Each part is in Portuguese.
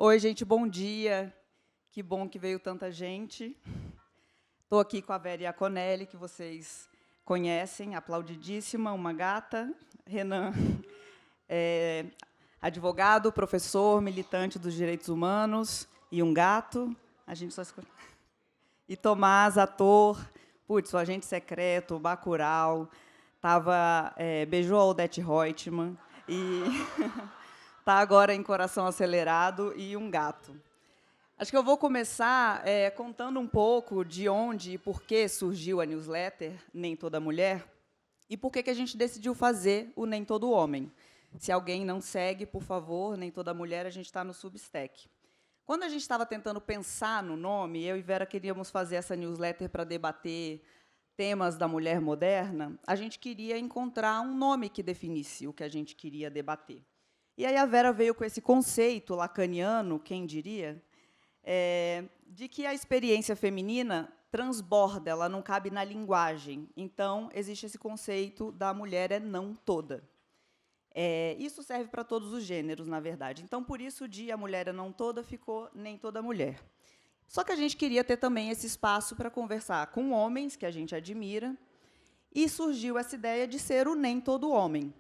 Oi, gente, bom dia. Que bom que veio tanta gente. Estou aqui com a Vera Iaconelli, que vocês conhecem, aplaudidíssima, uma gata. Renan, advogado, professor, militante dos direitos humanos e um gato. A gente só escolhe. E Tomás, ator, putz, o agente secreto, Bacurau, beijou a Odete Reutemann e está agora em Coração Acelerado e um gato. Acho que eu vou começar contando um pouco de onde e por que surgiu a newsletter Nem Toda Mulher e por que a gente decidiu fazer o Nem Todo Homem. Se alguém não segue, por favor, Nem Toda Mulher, a gente está no Substack. Quando a gente estava tentando pensar no nome, eu e Vera queríamos fazer essa newsletter para debater temas da mulher moderna, a gente queria encontrar um nome que definisse o que a gente queria debater. E aí a Vera veio com esse conceito lacaniano, quem diria, de que a experiência feminina transborda, ela não cabe na linguagem. Então, existe esse conceito da mulher é não toda. Isso serve para todos os gêneros, na verdade. Então, por isso, o dia a mulher é não toda ficou nem toda mulher. Só que a gente queria ter também esse espaço para conversar com homens que a gente admira, e surgiu essa ideia de ser o Nem Todo Homem.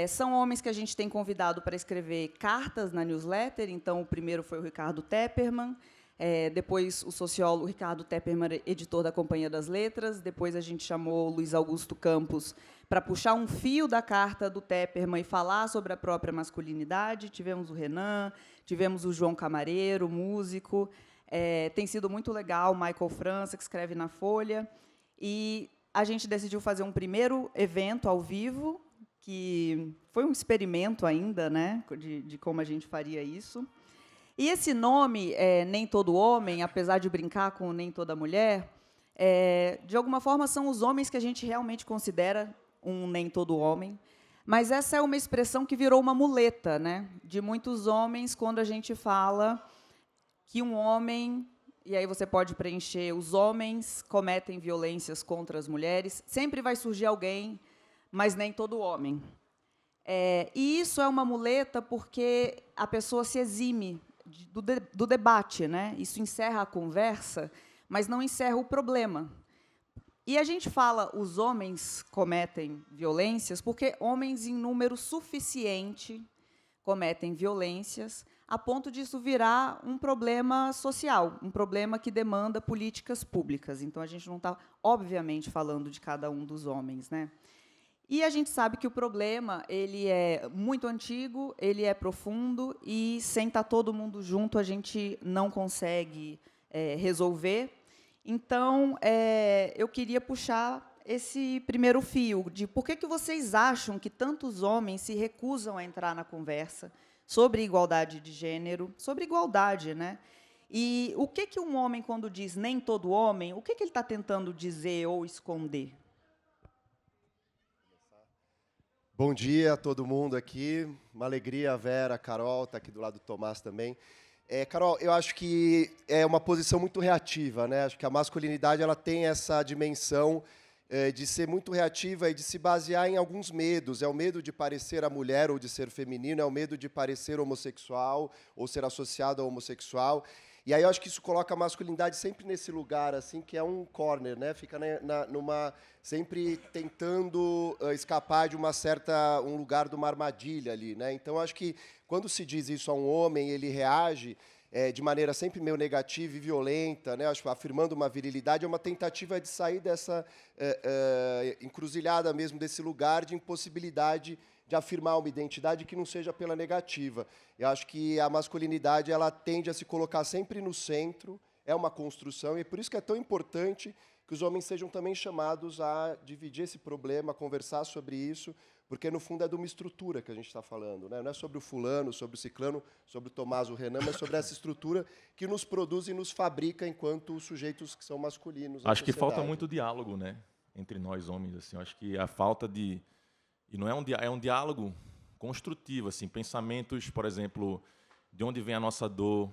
São homens que a gente tem convidado para escrever cartas na newsletter. Então, o primeiro foi o Ricardo Tepperman, depois o sociólogo Ricardo Tepperman, editor da Companhia das Letras, depois a gente chamou o Luiz Augusto Campos para puxar um fio da carta do Tepperman e falar sobre a própria masculinidade. Tivemos o Renan, tivemos o João Camareiro, músico. Tem sido muito legal, o Michael França, que escreve na Folha. E a gente decidiu fazer um primeiro evento ao vivo, que foi um experimento ainda, né, de como a gente faria isso. E esse nome, Nem Todo Homem, apesar de brincar com Nem Toda Mulher, de alguma forma são os homens que a gente realmente considera um Nem Todo Homem, mas essa é uma expressão que virou uma muleta, né, de muitos homens quando a gente fala que um homem, e aí você pode preencher, os homens cometem violências contra as mulheres, sempre vai surgir alguém, mas nem todo homem. E isso é uma muleta porque a pessoa se exime do debate, né? Isso encerra a conversa, mas não encerra o problema. E a gente fala os homens cometem violências porque homens em número suficiente cometem violências a ponto disso virar um problema social, um problema que demanda políticas públicas. Então, a gente não está, obviamente, falando de cada um dos homens, né? E a gente sabe que o problema ele é muito antigo, ele é profundo, e sem estar todo mundo junto, a gente não consegue resolver. Então, eu queria puxar esse primeiro fio de por que vocês acham que tantos homens se recusam a entrar na conversa sobre igualdade de gênero, sobre igualdade, né? E o que um homem, quando diz nem todo homem, o que ele está tentando dizer ou esconder? Bom dia a todo mundo aqui. Uma alegria, a Vera, a Carol, está aqui do lado do Tomás também. Carol, eu acho que é uma posição muito reativa, né? Acho que a masculinidade ela tem essa dimensão de ser muito reativa e de se basear em alguns medos. É o medo de parecer a mulher ou de ser feminino, é o medo de parecer homossexual ou ser associado ao homossexual. E aí eu acho que isso coloca a masculinidade sempre nesse lugar, assim, que é um corner, né? Fica sempre tentando escapar de um lugar de uma armadilha ali, né? Então, eu acho que quando se diz isso a um homem, ele reage de maneira sempre meio negativa e violenta, né? Acho que afirmando uma virilidade, é uma tentativa de sair dessa encruzilhada mesmo, desse lugar de impossibilidade de afirmar uma identidade que não seja pela negativa. Eu acho que a masculinidade ela tende a se colocar sempre no centro, é uma construção, e é por isso que é tão importante que os homens sejam também chamados a dividir esse problema, a conversar sobre isso, porque, no fundo, é de uma estrutura que a gente está falando, né? Não é sobre o fulano, sobre o ciclano, sobre o Tomás, o Renan, mas sobre essa estrutura que nos produz e nos fabrica enquanto sujeitos que são masculinos na Acho que falta sociedade. muito diálogo, né, entre nós homens. Assim, acho que a falta de... E não é um diálogo construtivo, assim, pensamentos, por exemplo, de onde vem a nossa dor,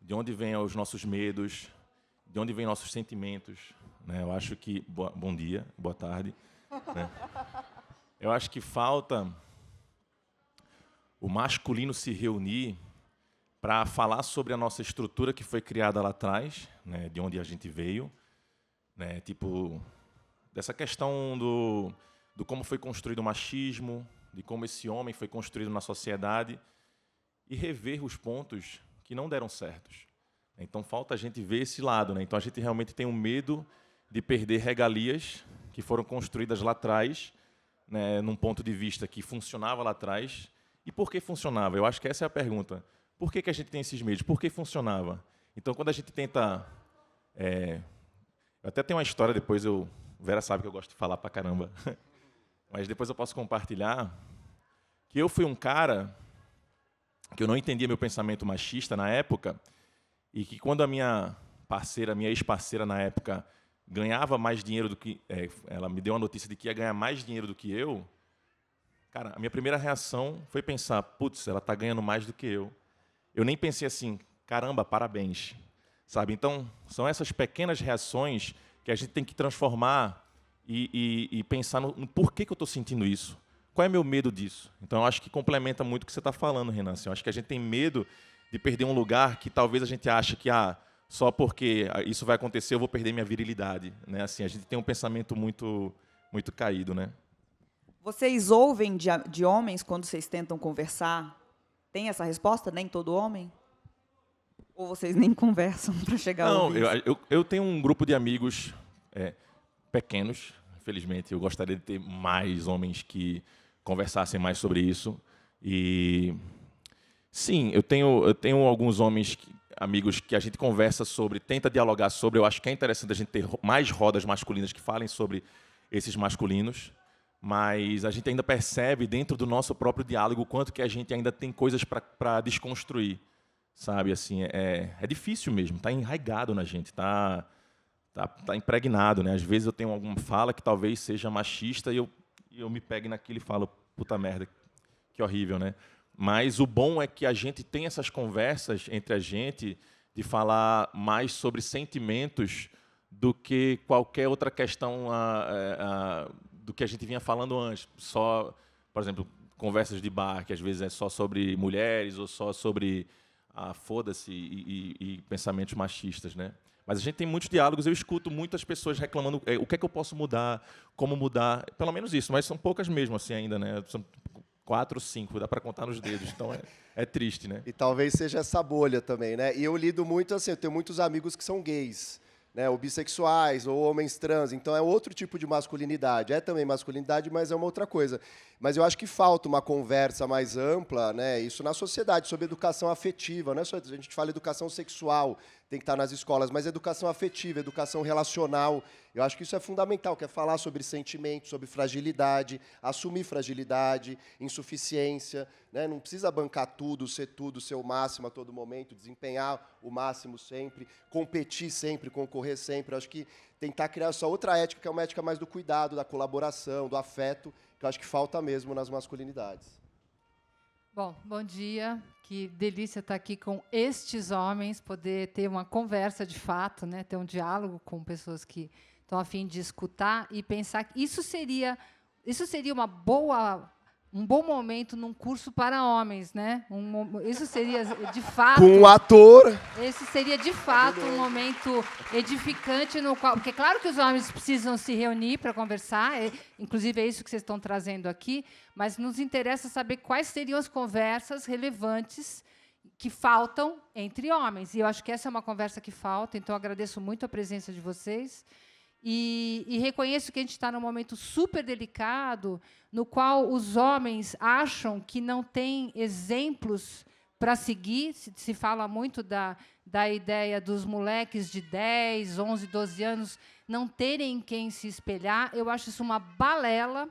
de onde vêm os nossos medos, de onde vêm nossos sentimentos, né? Eu acho que... Bom dia, boa tarde. Né? Eu acho que falta o masculino se reunir para falar sobre a nossa estrutura que foi criada lá atrás, né, de onde a gente veio, né, tipo, dessa questão do como foi construído o machismo, de como esse homem foi construído na sociedade, e rever os pontos que não deram certos. Então, falta a gente ver esse lado, né? Então, a gente realmente tem um medo de perder regalias que foram construídas lá atrás, né, num ponto de vista que funcionava lá atrás. E por que funcionava? Eu acho que essa é a pergunta. Por que a gente tem esses medos? Por que funcionava? Então, quando a gente tenta... eu até tenho uma história, depois Vera sabe que eu gosto de falar pra caramba. Mas depois eu posso compartilhar que eu fui um cara que eu não entendia meu pensamento machista na época, e que quando a minha ex-parceira na época, ganhava mais dinheiro do que... ela me deu a notícia de que ia ganhar mais dinheiro do que eu, cara, a minha primeira reação foi pensar, putz, ela está ganhando mais do que eu. Eu nem pensei assim, caramba, parabéns. Sabe? Então, são essas pequenas reações que a gente tem que transformar e pensar no porquê que eu estou sentindo isso. Qual é meu medo disso? Então, eu acho que complementa muito o que você está falando, Renan. Assim, eu acho que a gente tem medo de perder um lugar que talvez a gente ache que só porque isso vai acontecer eu vou perder minha virilidade. Né? Assim, a gente tem um pensamento muito, muito caído. Né? Vocês ouvem de homens quando vocês tentam conversar? Tem essa resposta? Nem todo homem? Ou vocês nem conversam para chegar a ouvir? Não, eu tenho um grupo de amigos pequenos, infelizmente. Eu gostaria de ter mais homens que conversassem mais sobre isso. E sim, eu tenho alguns amigos que a gente conversa sobre, tenta dialogar sobre. Eu acho que é interessante a gente ter mais rodas masculinas que falem sobre esses masculinos, mas a gente ainda percebe dentro do nosso próprio diálogo o quanto que a gente ainda tem coisas para desconstruir, sabe? Assim, é difícil mesmo, está enraizado na gente, tá impregnado, né? Às vezes eu tenho alguma fala que talvez seja machista e eu me pego naquilo e falo, puta merda, que horrível, né? Mas o bom é que a gente tem essas conversas entre a gente de falar mais sobre sentimentos do que qualquer outra questão do que a gente vinha falando antes. Só, por exemplo, conversas de bar, que às vezes é só sobre mulheres ou só sobre foda-se e pensamentos machistas, né? Mas a gente tem muitos diálogos, eu escuto muitas pessoas reclamando o que é que eu posso mudar, como mudar, pelo menos isso, mas são poucas mesmo assim ainda, né? São 4 ou 5, dá para contar nos dedos, então é triste, né? E talvez seja essa bolha também, né? E eu lido muito assim, eu tenho muitos amigos que são gays, né? Ou bissexuais, ou homens trans, então é outro tipo de masculinidade. É também masculinidade, mas é uma outra coisa. Mas eu acho que falta uma conversa mais ampla, né? Isso na sociedade, sobre educação afetiva, não é só a gente fala educação sexual, tem que estar nas escolas, mas educação afetiva, educação relacional. Eu acho que isso é fundamental, que é falar sobre sentimentos, sobre fragilidade, assumir fragilidade, insuficiência, né? Não precisa bancar tudo, ser o máximo a todo momento, desempenhar o máximo sempre, competir sempre, concorrer sempre. Eu acho que tentar criar essa outra ética, que é uma ética mais do cuidado, da colaboração, do afeto, que eu acho que falta mesmo nas masculinidades. Bom dia. Que delícia estar aqui com estes homens, poder ter uma conversa de fato, né? Ter um diálogo com pessoas que estão a fim de escutar e pensar que isso seria um bom momento num curso para homens, né? Isso seria de fato com um ator. Esse seria de fato um momento edificante no qual, porque claro que os homens precisam se reunir para conversar, inclusive é isso que vocês estão trazendo aqui, mas nos interessa saber quais seriam as conversas relevantes que faltam entre homens. E eu acho que essa é uma conversa que falta, então eu agradeço muito a presença de vocês. E reconheço que a gente está num momento super delicado, no qual os homens acham que não têm exemplos para seguir. Se fala muito da ideia dos moleques de 10, 11, 12 anos não terem em quem se espelhar. Eu acho isso uma balela.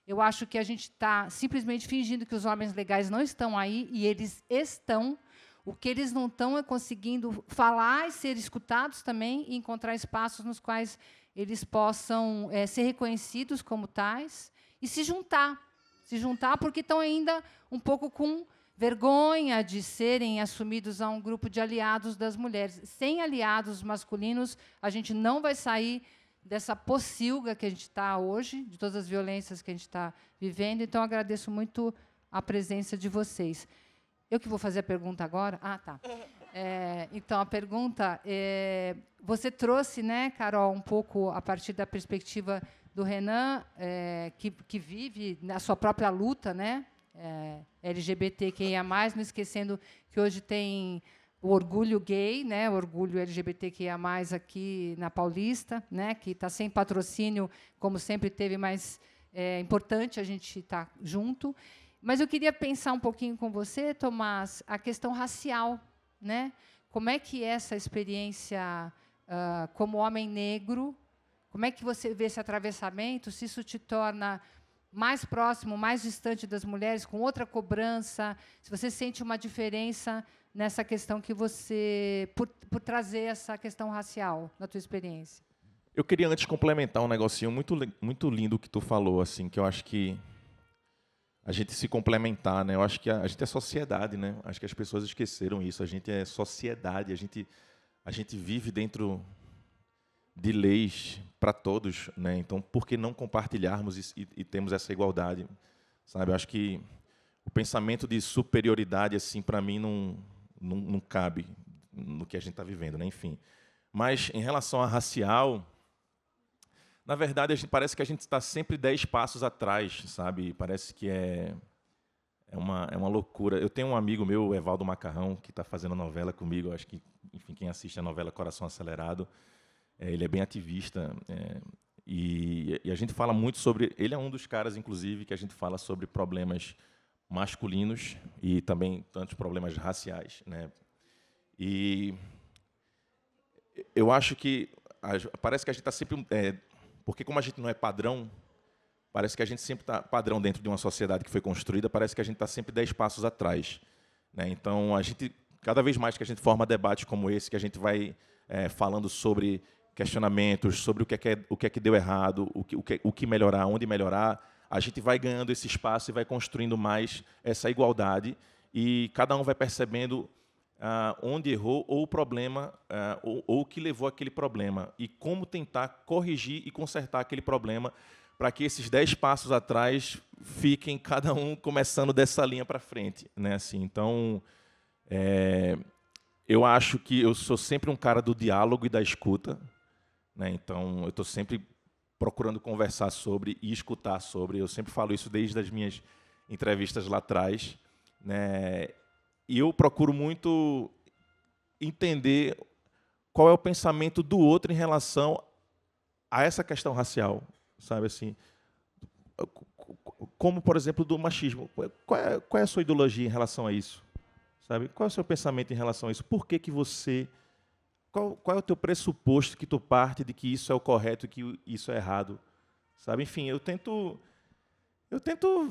Eu acho que a gente está simplesmente fingindo que os homens legais não estão aí, e eles estão. O que eles não estão é conseguindo falar e ser escutados também, e encontrar espaços nos quais eles possam ser reconhecidos como tais e se juntar porque estão ainda um pouco com vergonha de serem assumidos a um grupo de aliados das mulheres. Sem aliados masculinos, a gente não vai sair dessa pocilga que a gente está hoje, de todas as violências que a gente está vivendo. Então, agradeço muito a presença de vocês. Eu que vou fazer a pergunta agora? Ah, tá. Então, a pergunta você trouxe, né, Carol, um pouco a partir da perspectiva do Renan, que vive na sua própria luta, né, LGBTQIA+, não esquecendo que hoje tem o orgulho gay, né, o orgulho LGBTQIA+, aqui na Paulista, né, que está sem patrocínio, como sempre teve, mas é importante a gente estar junto. Mas eu queria pensar um pouquinho com você, Tomás, a questão racial, né? Como é que é essa experiência como homem negro? Como é que você vê esse atravessamento? Se isso te torna mais próximo, mais distante das mulheres, com outra cobrança? Se você sente uma diferença nessa questão que você, por trazer essa questão racial na tua experiência? Eu queria antes complementar um negocinho muito lindo que tu falou, assim, que eu acho que a gente se complementar, né? Eu acho que a gente é sociedade, né? Acho que as pessoas esqueceram isso. A gente é sociedade, a gente vive dentro de leis para todos, né? Então, por que não compartilharmos e termos essa igualdade, sabe? Eu acho que o pensamento de superioridade, assim, para mim não cabe no que a gente está vivendo, né? Enfim. Mas em relação à racial, na verdade, parece que a gente está sempre 10 passos atrás, sabe? Parece que é uma loucura. Eu tenho um amigo meu, Evaldo Macarrão, que está fazendo novela comigo. Acho que, enfim, quem assiste a novela Coração Acelerado, ele é bem ativista. E a gente fala muito sobre... Ele é um dos caras, inclusive, que a gente fala sobre problemas masculinos e também tantos problemas raciais, né? E eu acho que... Parece que a gente está sempre... porque como a gente não é padrão, parece que a gente sempre está padrão dentro de uma sociedade que foi construída, parece que a gente está sempre 10 passos atrás, né? Então, cada vez mais que a gente forma debates como esse, que a gente vai falando sobre questionamentos, sobre o que é que deu errado, o que melhorar, onde melhorar, a gente vai ganhando esse espaço e vai construindo mais essa igualdade, e cada um vai percebendo onde errou, ou o problema, ou o que levou àquele problema, e como tentar corrigir e consertar aquele problema, para que esses 10 passos atrás fiquem cada um começando dessa linha para frente, né? Assim, então, eu acho que eu sou sempre um cara do diálogo e da escuta, né? Então, eu estou sempre procurando conversar sobre e escutar sobre. Eu sempre falo isso desde as minhas entrevistas lá atrás, né? E eu procuro muito entender qual é o pensamento do outro em relação a essa questão racial, sabe assim? Como, por exemplo, do machismo. Qual é a sua ideologia em relação a isso? Sabe? Qual é o seu pensamento em relação a isso? Por que você... Qual é o teu pressuposto que tu parte de que isso é o correto e que isso é errado? Sabe? Enfim, eu tento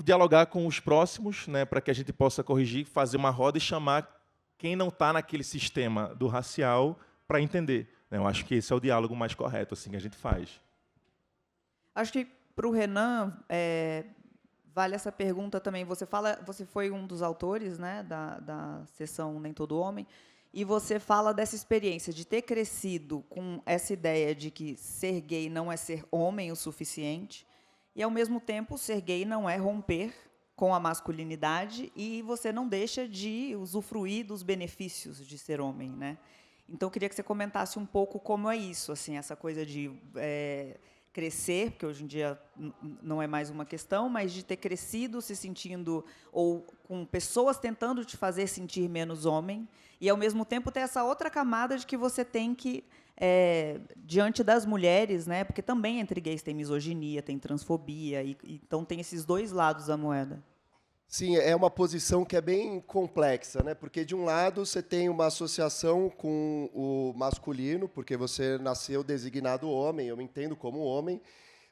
dialogar com os próximos, né, para que a gente possa corrigir, fazer uma roda e chamar quem não está naquele sistema do racial para entender, né? Eu acho que esse é o diálogo mais correto, assim, que a gente faz. Acho que para o Renan vale essa pergunta também. Você foi um dos autores, né, da sessão Nem Todo Homem, e você fala dessa experiência de ter crescido com essa ideia de que ser gay não é ser homem o suficiente, e, ao mesmo tempo, ser gay não é romper com a masculinidade, e você não deixa de usufruir dos benefícios de ser homem, né? Então, eu queria que você comentasse um pouco como é isso, assim, essa coisa de crescer, porque hoje em dia não é mais uma questão, mas de ter crescido se sentindo, ou com pessoas tentando te fazer sentir menos homem, e, ao mesmo tempo, ter essa outra camada de que você tem que... diante das mulheres, né? Porque também entre gays tem misoginia, tem transfobia, então tem esses dois lados da moeda. Sim, é uma posição que é bem complexa, né? Porque, de um lado, você tem uma associação com o masculino, porque você nasceu designado homem, eu me entendo como homem,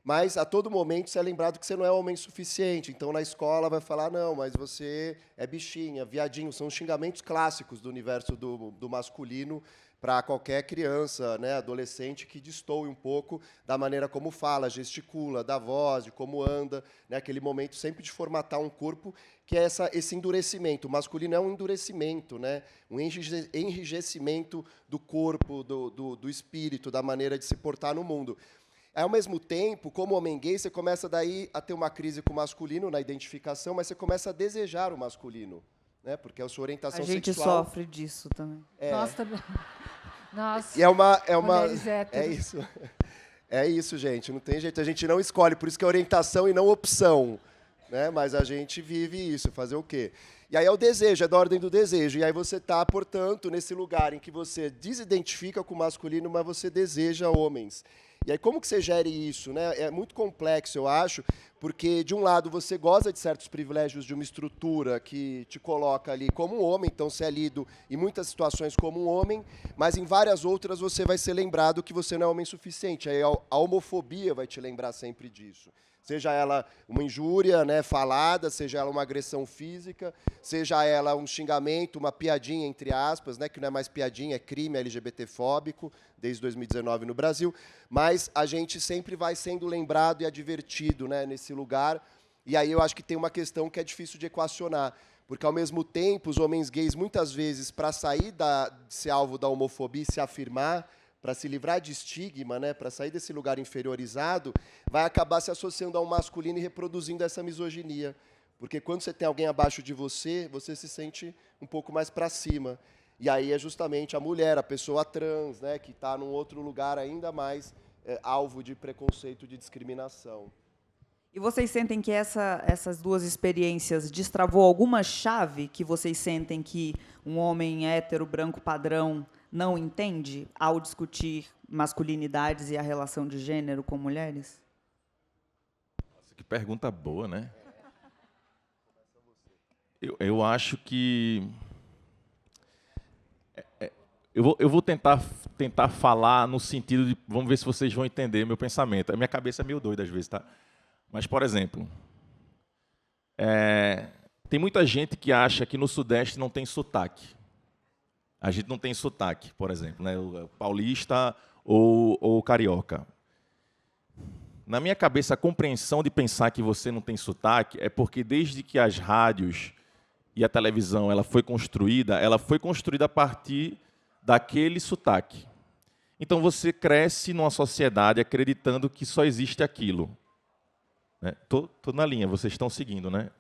mas, a todo momento, você é lembrado que você não é homem suficiente. Então, na escola, vai falar, não, mas você é bichinha, viadinho. São os xingamentos clássicos do universo do masculino para qualquer criança, né, adolescente, que destoe um pouco da maneira como fala, gesticula, da voz, de como anda, né, aquele momento sempre de formatar um corpo, que é esse endurecimento. O masculino é um endurecimento, né, um enrijecimento do corpo, do espírito, da maneira de se portar no mundo. Ao mesmo tempo, como homem gay, você começa daí a ter uma crise com o masculino na identificação, mas você começa a desejar o masculino. né? Porque a sua orientação A gente sexual... sofre disso também. Nós também. Nós, E é uma... mulheres É héteros. isso. É isso, gente. Não tem jeito. A gente não escolhe. Por isso que é orientação e não opção. Né? Mas a gente vive isso. Fazer o quê? E aí é o desejo, é da ordem do desejo. E aí você está, portanto, nesse lugar em que você desidentifica com o masculino, mas você deseja homens. E aí como que você gere isso? Né? É muito complexo, eu acho, porque, de um lado, você goza de certos privilégios de uma estrutura que te coloca ali como um homem, então você é lido em muitas situações como um homem, mas em várias outras você vai ser lembrado que você não é homem suficiente. Aí a homofobia vai te lembrar sempre disso. Seja ela uma injúria, né, falada, seja ela uma agressão física, seja ela um xingamento, uma piadinha, entre aspas, né, que não é mais piadinha, é crime LGBTfóbico, desde 2019 no Brasil, mas a gente sempre vai sendo lembrado e advertido, né, nesse lugar, e aí eu acho que tem uma questão que é difícil de equacionar, porque, ao mesmo tempo, os homens gays, muitas vezes, para sair de ser alvo da homofobia e se afirmar, para se livrar de estigma, né, para sair desse lugar inferiorizado, vai acabar se associando ao masculino e reproduzindo essa misoginia. Porque quando você tem alguém abaixo de você, você se sente um pouco mais para cima. E aí é justamente a mulher, a pessoa trans, né, que está num outro lugar ainda mais alvo de preconceito, de discriminação. E vocês sentem que essas duas experiências destravou alguma chave que vocês sentem que um homem hétero, branco, padrão não entende ao discutir masculinidades e a relação de gênero com mulheres? Nossa, que pergunta boa, né? Eu acho que... Eu vou tentar falar no sentido de... Vamos ver se vocês vão entender meu pensamento. A minha cabeça é meio doida às vezes, tá? Mas, por exemplo, tem muita gente que acha que no Sudeste não tem sotaque. A gente não tem sotaque, por exemplo, né? O paulista ou carioca. Na minha cabeça, a compreensão de pensar que você não tem sotaque é porque, desde que as rádios e a televisão ela foi construída a partir daquele sotaque. Então, você cresce numa sociedade acreditando que só existe aquilo. Tô na linha, vocês estão seguindo, né?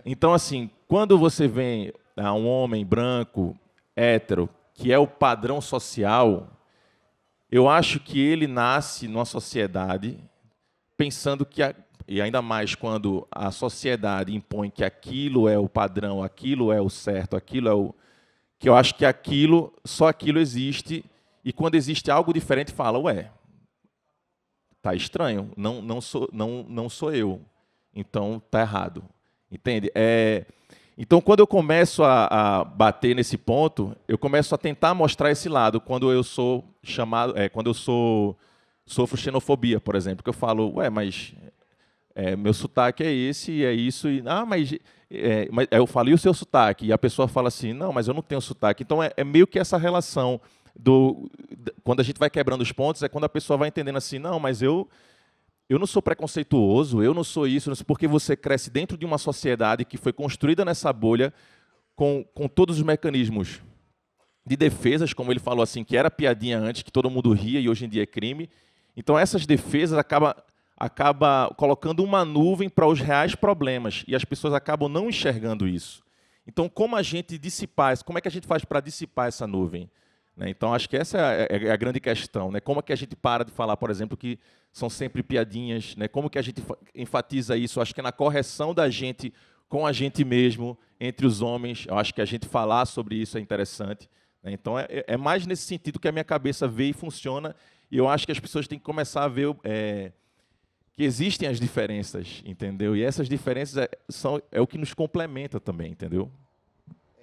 Então, assim, quando você vê um homem branco, hétero, que é o padrão social, eu acho que ele nasce numa sociedade pensando que, e ainda mais quando a sociedade impõe que aquilo é o padrão, aquilo é o certo, aquilo é o... que eu acho que só aquilo existe, e quando existe algo diferente, fala, ué, tá estranho, não sou eu, então tá errado, entende? Então, quando eu começo a bater nesse ponto, eu começo a tentar mostrar esse lado, quando eu sou chamado, quando eu sofro xenofobia, por exemplo, que eu falo, ué, mas meu sotaque é esse, e é isso, e mas eu falo, e o seu sotaque? E a pessoa fala assim, não, mas eu não tenho sotaque. Então, é meio que essa relação quando a gente vai quebrando os pontos, é quando a pessoa vai entendendo assim, não, mas eu não sou preconceituoso, eu não sou isso, porque você cresce dentro de uma sociedade que foi construída nessa bolha com todos os mecanismos de defesas, como ele falou assim, que era piadinha antes, que todo mundo ria e hoje em dia é crime. Então, essas defesas acaba colocando uma nuvem para os reais problemas, e as pessoas acabam não enxergando isso. Então, como é que a gente faz para dissipar essa nuvem? Então, acho que essa é a grande questão. Como é que a gente para de falar, por exemplo, que são sempre piadinhas? Como que a gente enfatiza isso? Acho que é na correção da gente com a gente mesmo, entre os homens. Eu acho que a gente falar sobre isso é interessante. Então, é mais nesse sentido que a minha cabeça vê e funciona. E eu acho que as pessoas têm que começar a ver que existem as diferenças, entendeu? E essas diferenças é o que nos complementa também, entendeu?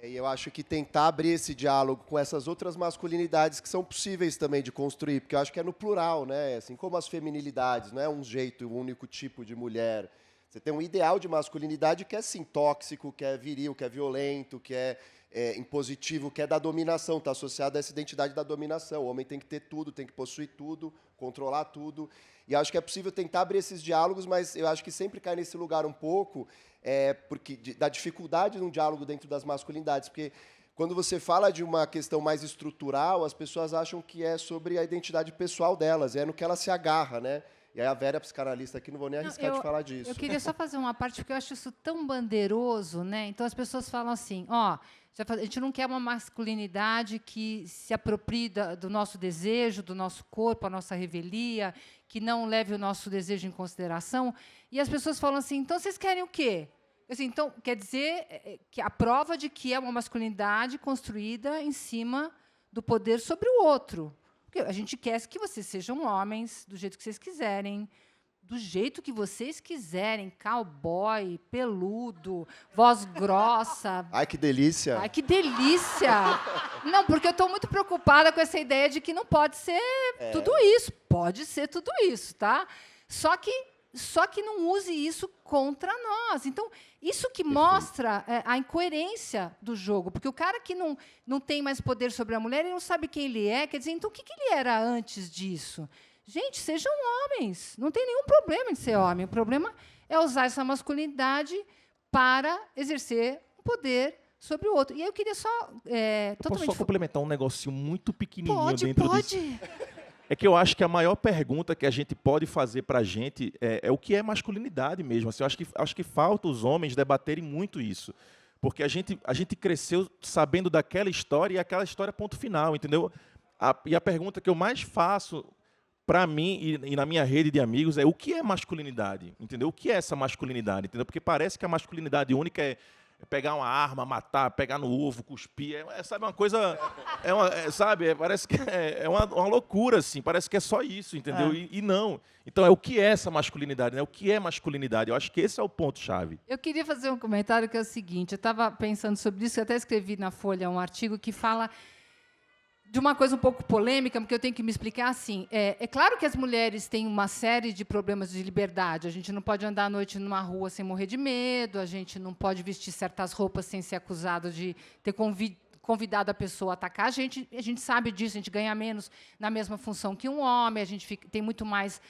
E eu acho que tentar abrir esse diálogo com essas outras masculinidades que são possíveis também de construir, porque eu acho que é no plural, né? Assim como as feminilidades, não é um jeito, um único tipo de mulher. Você tem um ideal de masculinidade que é, sim, tóxico, que é viril, que é violento, que é impositivo, que é da dominação, está associado a essa identidade da dominação. O homem tem que ter tudo, tem que possuir tudo, controlar tudo. E acho que é possível tentar abrir esses diálogos, mas eu acho que sempre cai nesse lugar um pouco da dificuldade de um diálogo dentro das masculinidades, porque quando você fala de uma questão mais estrutural, as pessoas acham que é sobre a identidade pessoal delas, é no que ela se agarra, né? E aí a Vera é psicanalista aqui, não vou nem arriscar de falar disso. Eu queria só fazer uma parte, porque eu acho isso tão bandeiroso, né? Então, as pessoas falam assim, ó, a gente não quer uma masculinidade que se aproprie do nosso desejo, do nosso corpo, a nossa revelia, que não leve o nosso desejo em consideração. E as pessoas falam assim, então, vocês querem o quê? Assim, então, quer dizer que a prova de que é uma masculinidade construída em cima do poder sobre o outro. Porque a gente quer que vocês sejam homens do jeito que vocês quiserem, do jeito que vocês quiserem, cowboy, peludo, voz grossa. Ai, que delícia! Ai, que delícia! Não, porque eu estou muito preocupada com essa ideia de que não pode ser tudo isso. Pode ser tudo isso, tá? Só que não use isso contra nós. Então, isso que mostra a incoerência do jogo. Porque o cara que não tem mais poder sobre a mulher, ele não sabe quem ele é. Quer dizer, então, o que ele era antes disso? Gente, sejam homens. Não tem nenhum problema em ser homem. O problema é usar essa masculinidade para exercer um poder sobre o outro. E aí eu queria só... Posso só complementar um negocinho muito pequenininho pode. disso? É que eu acho que a maior pergunta que a gente pode fazer para a gente é o que é masculinidade mesmo. Assim, eu acho que falta os homens debaterem muito isso. Porque a gente cresceu sabendo daquela história e aquela história ponto final, entendeu? E a pergunta que eu mais faço para mim e na minha rede de amigos é o que é masculinidade, entendeu? O que é essa masculinidade, entendeu? Porque parece que a masculinidade única é pegar uma arma, matar, pegar no ovo, cuspir, sabe, uma coisa, sabe, parece que é uma loucura, assim, parece que é só isso, entendeu? E não. Então, o que é essa masculinidade, né? O que é masculinidade? Eu acho que esse é o ponto-chave. Eu queria fazer um comentário que é o seguinte, eu estava pensando sobre isso, eu até escrevi na Folha um artigo que fala de uma coisa um pouco polêmica, porque eu tenho que me explicar assim. É claro que as mulheres têm uma série de problemas de liberdade. A gente não pode andar à noite numa rua sem morrer de medo, a gente não pode vestir certas roupas sem ser acusado de ter convidado a pessoa a atacar. A gente sabe disso, a gente ganha menos na mesma função que um homem, a gente tem muito mais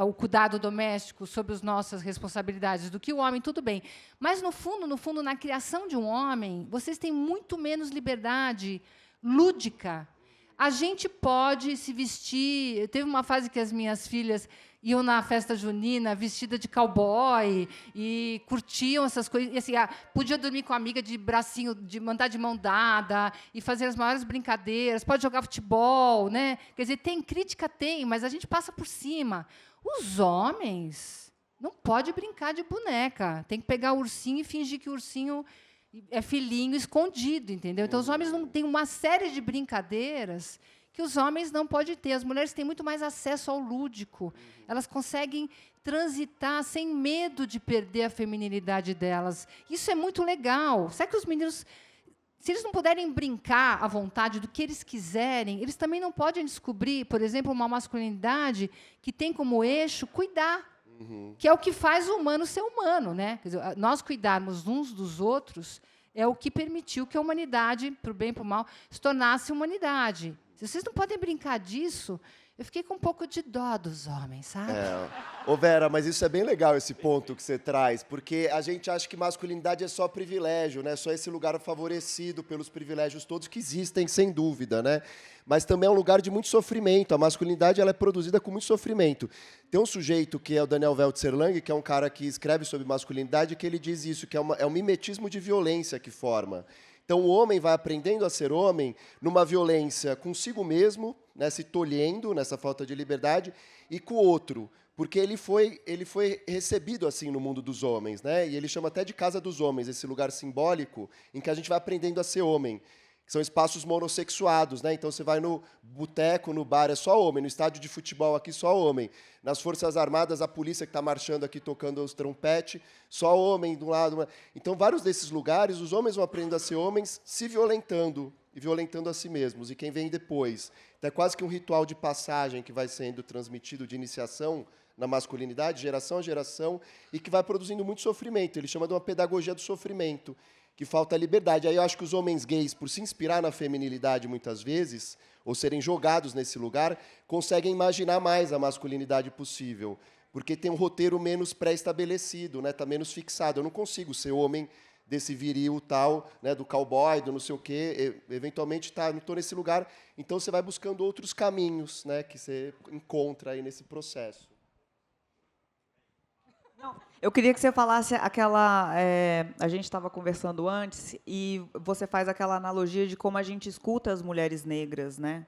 o cuidado doméstico sobre as nossas responsabilidades do que o homem, tudo bem. Mas, no fundo, na criação de um homem, vocês têm muito menos liberdade lúdica. A gente pode se vestir... Teve uma fase que as minhas filhas iam na festa junina vestida de cowboy e curtiam essas coisas. E, assim, podia dormir com a amiga de bracinho, de mandar de mão dada e fazer as maiores brincadeiras. Pode jogar futebol, né? Quer dizer, crítica, mas a gente passa por cima. Os homens não pode brincar de boneca. Tem que pegar o ursinho e fingir que o ursinho é filhinho escondido, entendeu? Então, os homens não têm uma série de brincadeiras que os homens não podem ter. As mulheres têm muito mais acesso ao lúdico. Elas conseguem transitar sem medo de perder a feminilidade delas. Isso é muito legal. Será que os meninos, se eles não puderem brincar à vontade do que eles quiserem, eles também não podem descobrir, por exemplo, uma masculinidade que tem como eixo cuidar. Que é o que faz o humano ser humano, né? Quer dizer, nós cuidarmos uns dos outros é o que permitiu que a humanidade, para o bem e para o mal, se tornasse humanidade. Se vocês não podem brincar disso, eu fiquei com um pouco de dó dos homens, sabe? Ô, Vera, mas isso é bem legal, esse ponto que você traz, porque a gente acha que masculinidade é só privilégio, né? Só esse lugar favorecido pelos privilégios todos que existem, sem dúvida, né? Mas também é um lugar de muito sofrimento. A masculinidade ela é produzida com muito sofrimento. Tem um sujeito que é o Daniel Weltzer-Lang, que é um cara que escreve sobre masculinidade, que ele diz isso, que é um mimetismo de violência que forma. Então, o homem vai aprendendo a ser homem numa violência consigo mesmo, né, se tolhendo nessa falta de liberdade, e com o outro, porque ele foi recebido assim no mundo dos homens, né? E ele chama até de casa dos homens, esse lugar simbólico em que a gente vai aprendendo a ser homem. Que são espaços monossexuados, né? Então você vai no boteco, no bar, é só homem. No estádio de futebol aqui, só homem. Nas Forças Armadas, a polícia que está marchando aqui, tocando os trompetes, só homem de um lado. Então, vários desses lugares, os homens vão aprendendo a ser homens se violentando, e violentando a si mesmos. E quem vem depois. Então, é quase que um ritual de passagem que vai sendo transmitido de iniciação na masculinidade, geração a geração, e que vai produzindo muito sofrimento. Ele chama de uma pedagogia do sofrimento, que falta liberdade. Aí eu acho que os homens gays, por se inspirar na feminilidade muitas vezes, ou serem jogados nesse lugar, conseguem imaginar mais a masculinidade possível, porque tem um roteiro menos pré-estabelecido, né? Tá menos fixado. Eu não consigo ser homem desse viril tal, né? Do cowboy, do não sei o quê. Eventualmente não estou nesse lugar. Então você vai buscando outros caminhos, né? Que você encontra aí nesse processo. Eu queria que você falasse aquela... a gente estava conversando antes e você faz aquela analogia de como a gente escuta as mulheres negras, né?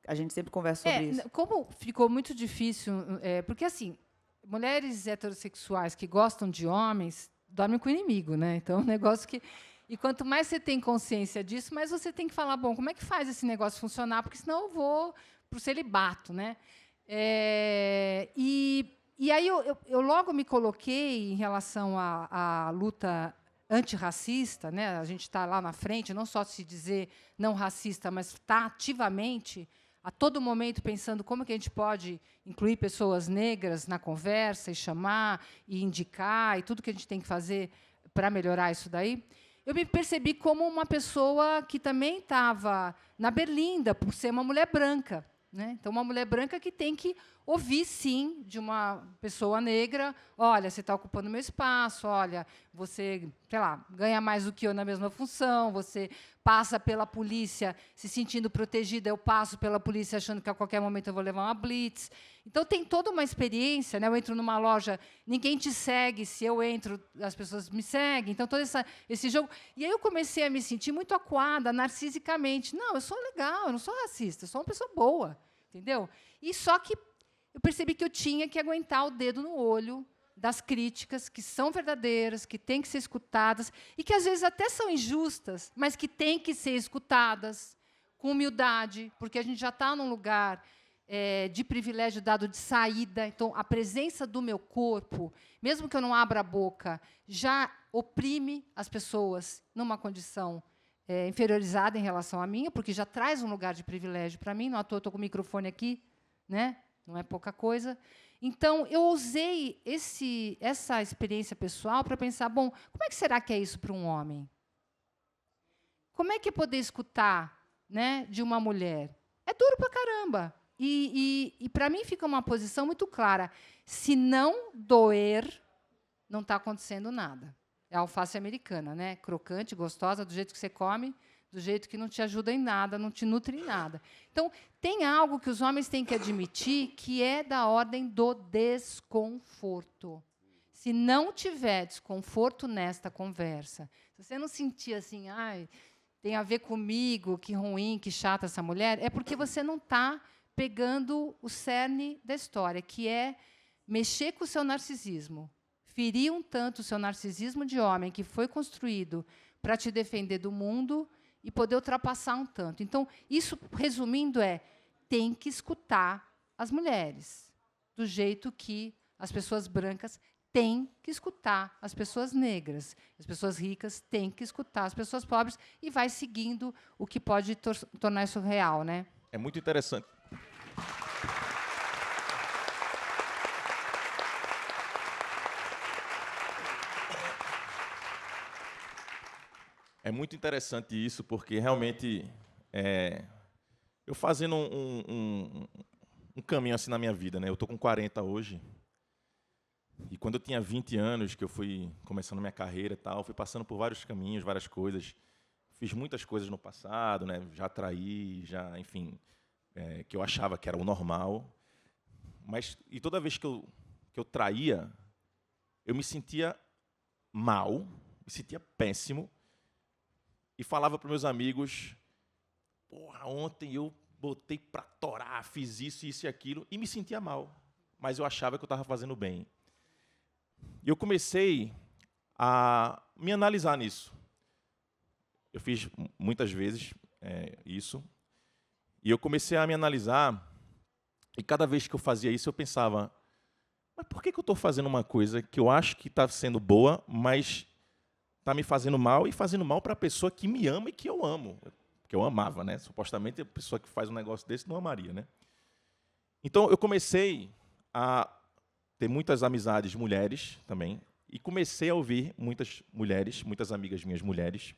A gente sempre conversa sobre isso. Como ficou muito difícil... porque, assim, mulheres heterossexuais que gostam de homens dormem com o inimigo, né? Então, é um negócio que... E quanto mais você tem consciência disso, mais você tem que falar, bom, como é que faz esse negócio funcionar? Porque senão eu vou para o celibato, né? E aí eu logo me coloquei em relação à luta antirracista, né? A gente está lá na frente, não só se dizer não racista, mas está ativamente, a todo momento, pensando como que a gente pode incluir pessoas negras na conversa, e chamar, e indicar, e tudo que a gente tem que fazer para melhorar isso daí. Eu me percebi como uma pessoa que também estava na berlinda, por ser uma mulher branca, né? Então, uma mulher branca que tem que ouvir, sim, de uma pessoa negra, olha, você está ocupando meu espaço, olha, você, sei lá, ganha mais do que eu na mesma função, você passa pela polícia se sentindo protegida, eu passo pela polícia achando que a qualquer momento eu vou levar uma blitz. Então, tem toda uma experiência, né? Eu entro numa loja, ninguém te segue, se eu entro, as pessoas me seguem. Então, todo esse jogo... E aí eu comecei a me sentir muito acuada, narcisicamente. Não, eu sou legal, eu não sou racista, eu sou uma pessoa boa, entendeu? E só que eu percebi que eu tinha que aguentar o dedo no olho das críticas que são verdadeiras, que têm que ser escutadas, e que, às vezes, até são injustas, mas que têm que ser escutadas com humildade, porque a gente já está num lugar de privilégio dado de saída. Então, a presença do meu corpo, mesmo que eu não abra a boca, já oprime as pessoas numa condição inferiorizada em relação à minha, porque já traz um lugar de privilégio para mim. Não à toa, estou com o microfone aqui, né? Não é pouca coisa. Então, eu usei essa experiência pessoal para pensar, bom, como é que será que é isso para um homem? Como é que é poder escutar, né, de uma mulher? É duro para caramba. E para mim, fica uma posição muito clara. Se não doer, não está acontecendo nada. É a alface americana, né? Crocante, gostosa, do jeito que você come, do jeito que não te ajuda em nada, não te nutre em nada. Então, tem algo que os homens têm que admitir que é da ordem do desconforto. Se não tiver desconforto nesta conversa, se você não sentir assim, ai, tem a ver comigo, que ruim, que chata essa mulher, é porque você não está pegando o cerne da história, que é mexer com o seu narcisismo, ferir um tanto o seu narcisismo de homem, que foi construído para te defender do mundo, e poder ultrapassar um tanto. Então, isso, resumindo, tem que escutar as mulheres, do jeito que as pessoas brancas têm que escutar as pessoas negras. As pessoas ricas têm que escutar as pessoas pobres, e vai seguindo o que pode tornar isso real, né? É muito interessante. É muito interessante isso, porque realmente eu fazendo um caminho assim na minha vida, né? Eu estou com 40 hoje, e quando eu tinha 20 anos, que eu fui começando minha carreira e tal, fui passando por vários caminhos, várias coisas, fiz muitas coisas no passado, né? Já traí, enfim, que eu achava que era o normal, e toda vez que eu traía, eu me sentia mal, me sentia péssimo, e falava para meus amigos, porra, ontem eu botei para torar, fiz isso, isso e aquilo, e me sentia mal, mas eu achava que eu estava fazendo bem. E eu comecei a me analisar nisso. Eu fiz muitas vezes isso, e eu comecei a me analisar, e cada vez que eu fazia isso, eu pensava, mas por que eu estou fazendo uma coisa que eu acho que está sendo boa, mas está me fazendo mal, e fazendo mal para a pessoa que me ama e que eu amo, que eu amava, né? Supostamente a pessoa que faz um negócio desse não amaria, né? Então eu comecei a ter muitas amizades mulheres também, e comecei a ouvir muitas mulheres, muitas amigas minhas mulheres.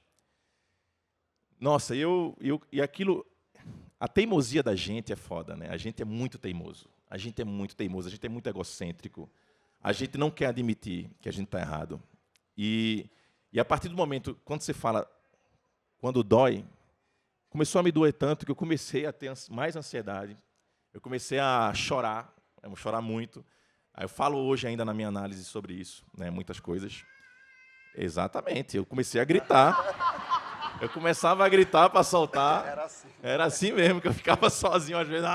Nossa, e aquilo, a teimosia da gente é foda, né? A gente é muito teimoso, a gente é muito teimoso, a gente é muito egocêntrico, a gente não quer admitir que a gente está errado. E a partir do momento, quando você fala, quando dói, começou a me doer tanto que eu comecei a ter mais ansiedade, eu comecei a chorar muito, Aí eu falo hoje ainda na minha análise sobre isso, né, muitas coisas. Exatamente, eu comecei a gritar. Eu começava a gritar para soltar. Era assim mesmo, que eu ficava sozinho às vezes.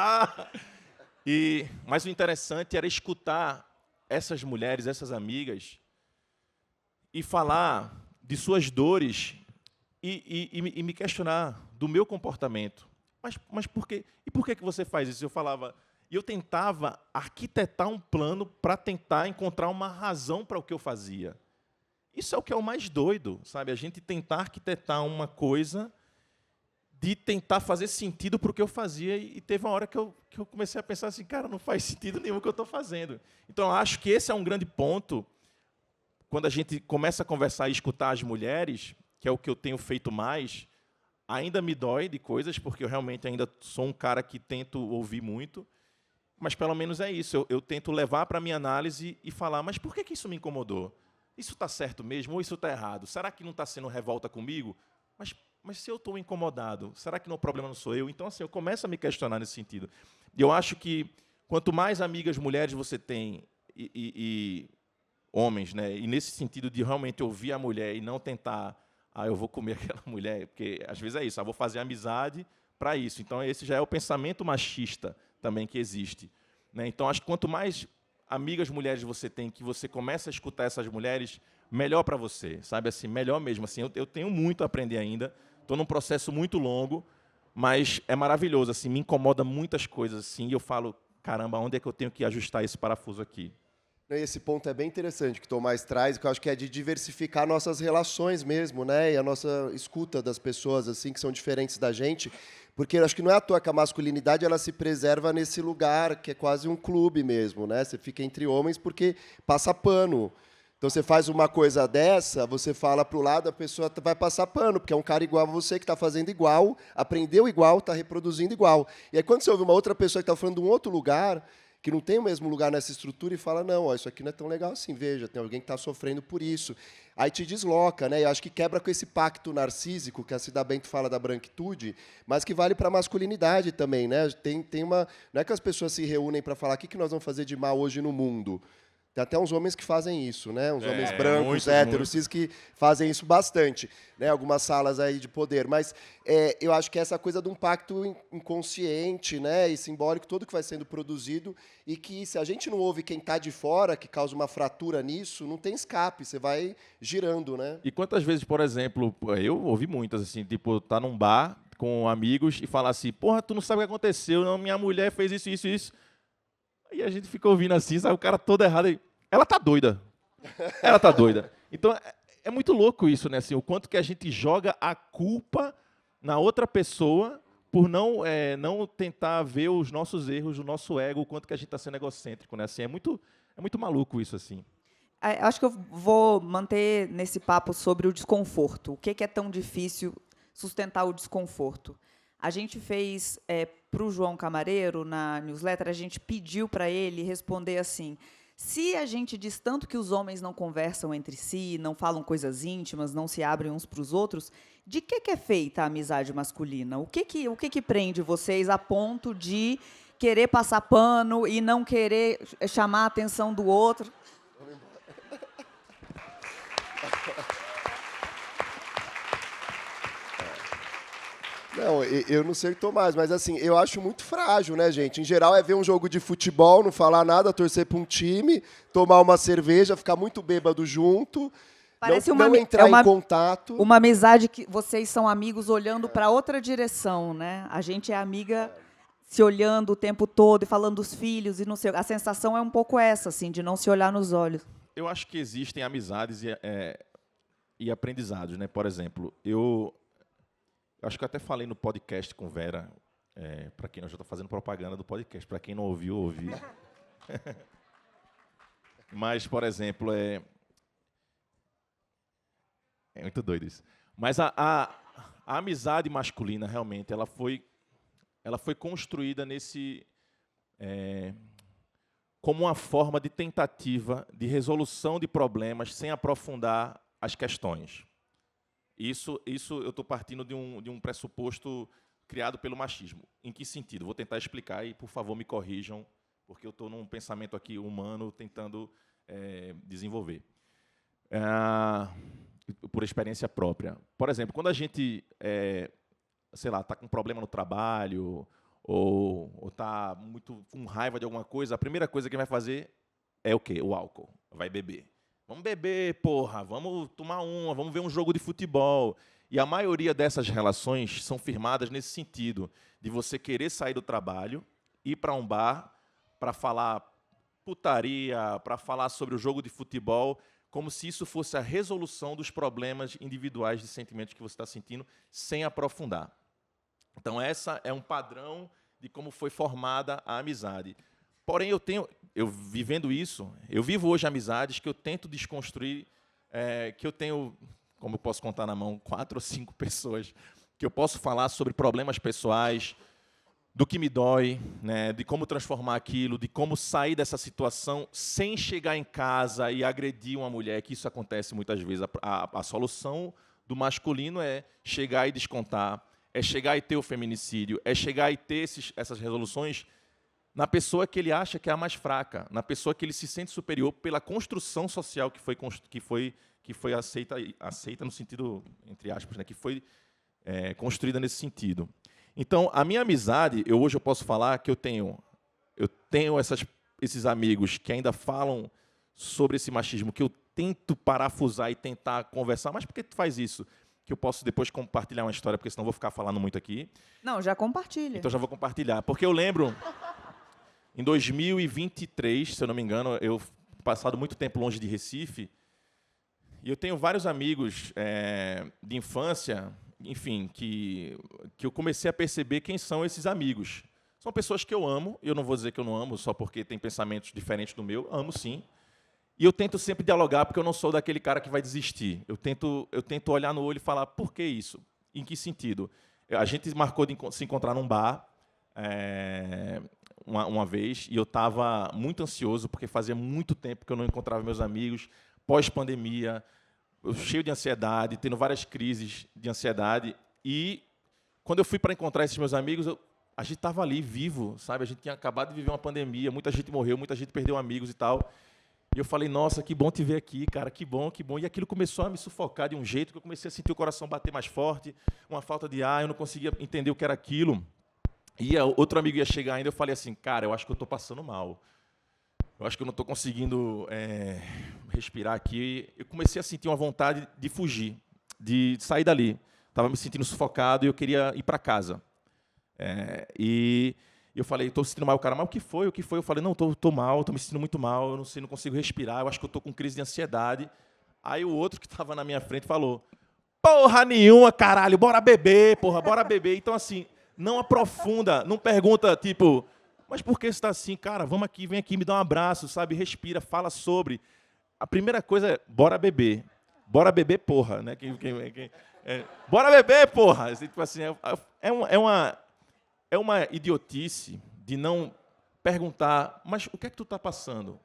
Mas o interessante era escutar essas mulheres, essas amigas, e falar de suas dores e me questionar do meu comportamento. Mas por quê? E por que você faz isso? Eu falava, e eu tentava arquitetar um plano para tentar encontrar uma razão para o que eu fazia. Isso é o que é o mais doido, sabe? A gente tentar arquitetar uma coisa de tentar fazer sentido para o que eu fazia, e teve uma hora que eu comecei a pensar assim, cara, não faz sentido nenhum o que eu estou fazendo. Então, eu acho que esse é um grande ponto, quando a gente começa a conversar e escutar as mulheres, que é o que eu tenho feito mais, ainda me dói de coisas, porque eu realmente ainda sou um cara que tento ouvir muito, mas pelo menos é isso, eu tento levar para a minha análise e falar, mas por que isso me incomodou? Isso está certo mesmo ou isso está errado? Será que não está sendo revolta comigo? Mas se eu estou incomodado, será que o problema não sou eu? Então, assim, eu começo a me questionar nesse sentido. E eu acho que quanto mais amigas mulheres você tem, e homens, né, e nesse sentido de realmente ouvir a mulher e não tentar, eu vou comer aquela mulher, porque às vezes é isso, vou fazer amizade para isso. Então, esse já é o pensamento machista também que existe, né? Então, acho que quanto mais amigas mulheres você tem, que você começa a escutar essas mulheres, melhor para você, sabe? Assim, melhor mesmo. Assim, eu tenho muito a aprender ainda, estou num processo muito longo, mas é maravilhoso. Assim, me incomoda muitas coisas assim, e eu falo, caramba, onde é que eu tenho que ajustar esse parafuso aqui? Esse ponto é bem interessante que o Tomás traz, que eu acho que é de diversificar nossas relações mesmo, né? E a nossa escuta das pessoas assim que são diferentes da gente, porque eu acho que não é à toa que a masculinidade ela se preserva nesse lugar que é quase um clube mesmo, né? Você fica entre homens porque passa pano. Então você faz uma coisa dessa, você fala para o lado, a pessoa vai passar pano, porque é um cara igual a você que está fazendo igual, aprendeu igual, está reproduzindo igual. E aí quando você ouve uma outra pessoa que está falando de um outro lugar, que não tem o mesmo lugar nessa estrutura, e fala, não, isso aqui não é tão legal assim, veja, tem alguém que está sofrendo por isso. Aí te desloca, né? Eu acho que quebra com esse pacto narcísico, que a Cida Bento fala da branquitude, mas que vale para a masculinidade também, né? Tem uma, não é que as pessoas se reúnem para falar o que nós vamos fazer de mal hoje no mundo. Tem até uns homens que fazem isso, né? Uns homens brancos, héteros, cis, que fazem isso bastante, né? Algumas salas aí de poder. Mas eu acho que é essa coisa de um pacto inconsciente, né? E simbólico, todo que vai sendo produzido, e que, se a gente não ouve quem está de fora, que causa uma fratura nisso, não tem escape, você vai girando, né? E quantas vezes, por exemplo, eu ouvi muitas, assim, tipo, tá num bar com amigos e falar assim, porra, tu não sabe o que aconteceu, não, minha mulher fez isso, isso, isso. E a gente fica ouvindo assim, sabe, o cara todo errado aí. Ela tá doida. Ela tá doida. Então, é muito louco isso, né? Assim, o quanto que a gente joga a culpa na outra pessoa por não tentar ver os nossos erros, o nosso ego, o quanto que a gente está sendo egocêntrico, né? Assim, é muito maluco isso, assim. Acho que eu vou manter nesse papo sobre o desconforto. O que é tão difícil sustentar o desconforto? A gente fez para o João Camareiro, na newsletter, a gente pediu para ele responder assim, se a gente diz tanto que os homens não conversam entre si, não falam coisas íntimas, não se abrem uns para os outros, de que é feita a amizade masculina? O que prende vocês a ponto de querer passar pano e não querer chamar a atenção do outro? Não, eu não sei o Tomás, mas assim, eu acho muito frágil, né, gente? Em geral é ver um jogo de futebol, não falar nada, torcer para um time, tomar uma cerveja, ficar muito bêbado junto, Parece não entrar em contato. Uma amizade que vocês são amigos olhando para outra direção, né? A gente é amiga se olhando o tempo todo e falando dos filhos e não sei. A sensação é um pouco essa, assim, de não se olhar nos olhos. Eu acho que existem amizades e aprendizados, né? Por exemplo, eu acho que eu até falei no podcast com Vera, para quem eu já estou fazendo propaganda do podcast, para quem não ouviu, ouvi. Mas, por exemplo, é muito doido isso. Mas a amizade masculina, realmente, ela foi construída como uma forma de tentativa de resolução de problemas sem aprofundar as questões. Isso eu estou partindo de um pressuposto criado pelo machismo. Em que sentido? Vou tentar explicar e, por favor, me corrijam porque eu estou num pensamento aqui humano tentando desenvolver. Por experiência própria. Por exemplo, quando a gente, sei lá, está com um problema no trabalho ou está muito com raiva de alguma coisa, a primeira coisa que vai fazer é o quê? O álcool. Vai beber. Vamos beber, porra, vamos tomar uma, vamos ver um jogo de futebol. E a maioria dessas relações são firmadas nesse sentido, de você querer sair do trabalho, ir para um bar para falar putaria, para falar sobre o jogo de futebol, como se isso fosse a resolução dos problemas individuais de sentimentos que você está sentindo, sem aprofundar. Então, essa é um padrão de como foi formada a amizade. Porém, eu vivendo isso, eu vivo hoje amizades que eu tento desconstruir, que eu tenho, como eu posso contar na mão, 4 ou 5 pessoas que eu posso falar sobre problemas pessoais, do que me dói, né, de como transformar aquilo, de como sair dessa situação sem chegar em casa e agredir uma mulher, que isso acontece muitas vezes. A solução do masculino é chegar e descontar, é chegar e ter o feminicídio, é chegar e ter essas resoluções na pessoa que ele acha que é a mais fraca, na pessoa que ele se sente superior pela construção social que foi aceita no sentido, entre aspas, né, que foi construída nesse sentido. Então, a minha amizade, hoje eu posso falar que eu tenho esses amigos que ainda falam sobre esse machismo, que eu tento parafusar e tentar conversar. Mas por que tu faz isso? Que eu posso depois compartilhar uma história, porque senão eu vou ficar falando muito aqui. Não, já compartilha. Então já vou compartilhar. Porque eu lembro, em 2023, se eu não me engano, eu passado muito tempo longe de Recife, e eu tenho vários amigos de infância, enfim, que eu comecei a perceber quem são esses amigos. São pessoas que eu amo, eu não vou dizer que eu não amo só porque tem pensamentos diferentes do meu, amo sim. E eu tento sempre dialogar, porque eu não sou daquele cara que vai desistir. Eu tento olhar no olho e falar, por que isso? Em que sentido? A gente marcou de se encontrar num bar uma vez, e eu estava muito ansioso, porque fazia muito tempo que eu não encontrava meus amigos, pós-pandemia, cheio de ansiedade, tendo várias crises de ansiedade. E quando eu fui para encontrar esses meus amigos, a gente estava ali, vivo, sabe? A gente tinha acabado de viver uma pandemia, muita gente morreu, muita gente perdeu amigos e tal. E eu falei, nossa, que bom te ver aqui, cara, que bom, que bom. E aquilo começou a me sufocar de um jeito que eu comecei a sentir o coração bater mais forte, uma falta de ar, eu não conseguia entender o que era aquilo. E outro amigo ia chegar ainda, eu falei assim, cara, eu acho que eu estou passando mal. Eu acho que eu não estou conseguindo respirar aqui. Eu comecei a sentir uma vontade de fugir, de sair dali. Estava me sentindo sufocado e eu queria ir para casa. E eu falei, estou sentindo mal. O cara, mas o que foi? O que foi? Eu falei, não, estou mal, estou me sentindo muito mal, eu não sei, não consigo respirar, eu acho que eu estou com crise de ansiedade. Aí o outro que estava na minha frente falou, porra nenhuma, caralho, bora beber, porra, bora beber. Então, assim, não aprofunda, não pergunta, tipo, mas por que você está assim? Cara, vamos aqui, vem aqui, me dá um abraço, sabe? Respira, fala sobre. A primeira coisa é, bora beber. Bora beber, porra, né? Bora beber, porra! Tipo assim, é uma idiotice de não perguntar, mas o que é que tu está passando?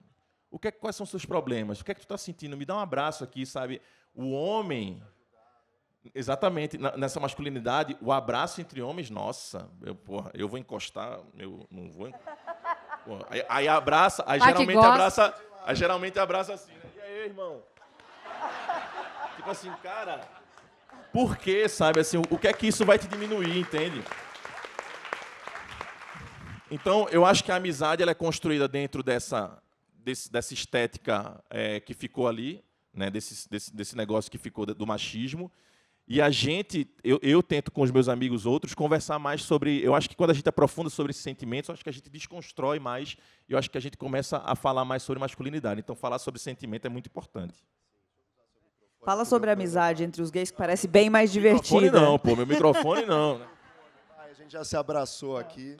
Quais são os seus problemas? O que é que tu está sentindo? Me dá um abraço aqui, sabe? O homem, exatamente, nessa masculinidade, o abraço entre homens, nossa, eu vou encostar, eu não vou... Porra, aí abraça, aí geralmente abraça assim, né? E aí, irmão? Tipo assim, cara, por quê, sabe? Assim, o que é que isso vai te diminuir, entende? Então, eu acho que a amizade ela é construída dentro dessa estética que ficou ali, né? Desse negócio que ficou do machismo. E eu tento com os meus amigos outros conversar mais sobre... Eu acho que quando a gente aprofunda sobre esses sentimentos, eu acho que a gente desconstrói mais, e eu acho que a gente começa a falar mais sobre masculinidade. Então, falar sobre sentimento é muito importante. Fala sobre a amizade entre os gays, que parece bem mais divertida. Meu microfone não, pô. Meu microfone não. Né? A gente já se abraçou aqui.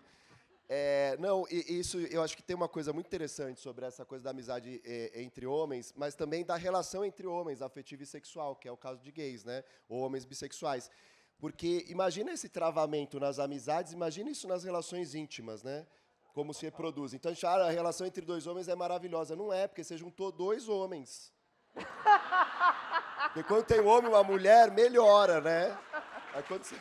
Não, isso eu acho que tem uma coisa muito interessante sobre essa coisa da amizade entre homens, mas também da relação entre homens, afetiva e sexual, que é o caso de gays, né? Ou homens bissexuais. Porque imagina esse travamento nas amizades, imagina isso nas relações íntimas, né? Como se reproduz. Então, a relação entre dois homens é maravilhosa. Não é, porque você juntou dois homens. Porque quando tem um homem e uma mulher, melhora, né? Aí quando você...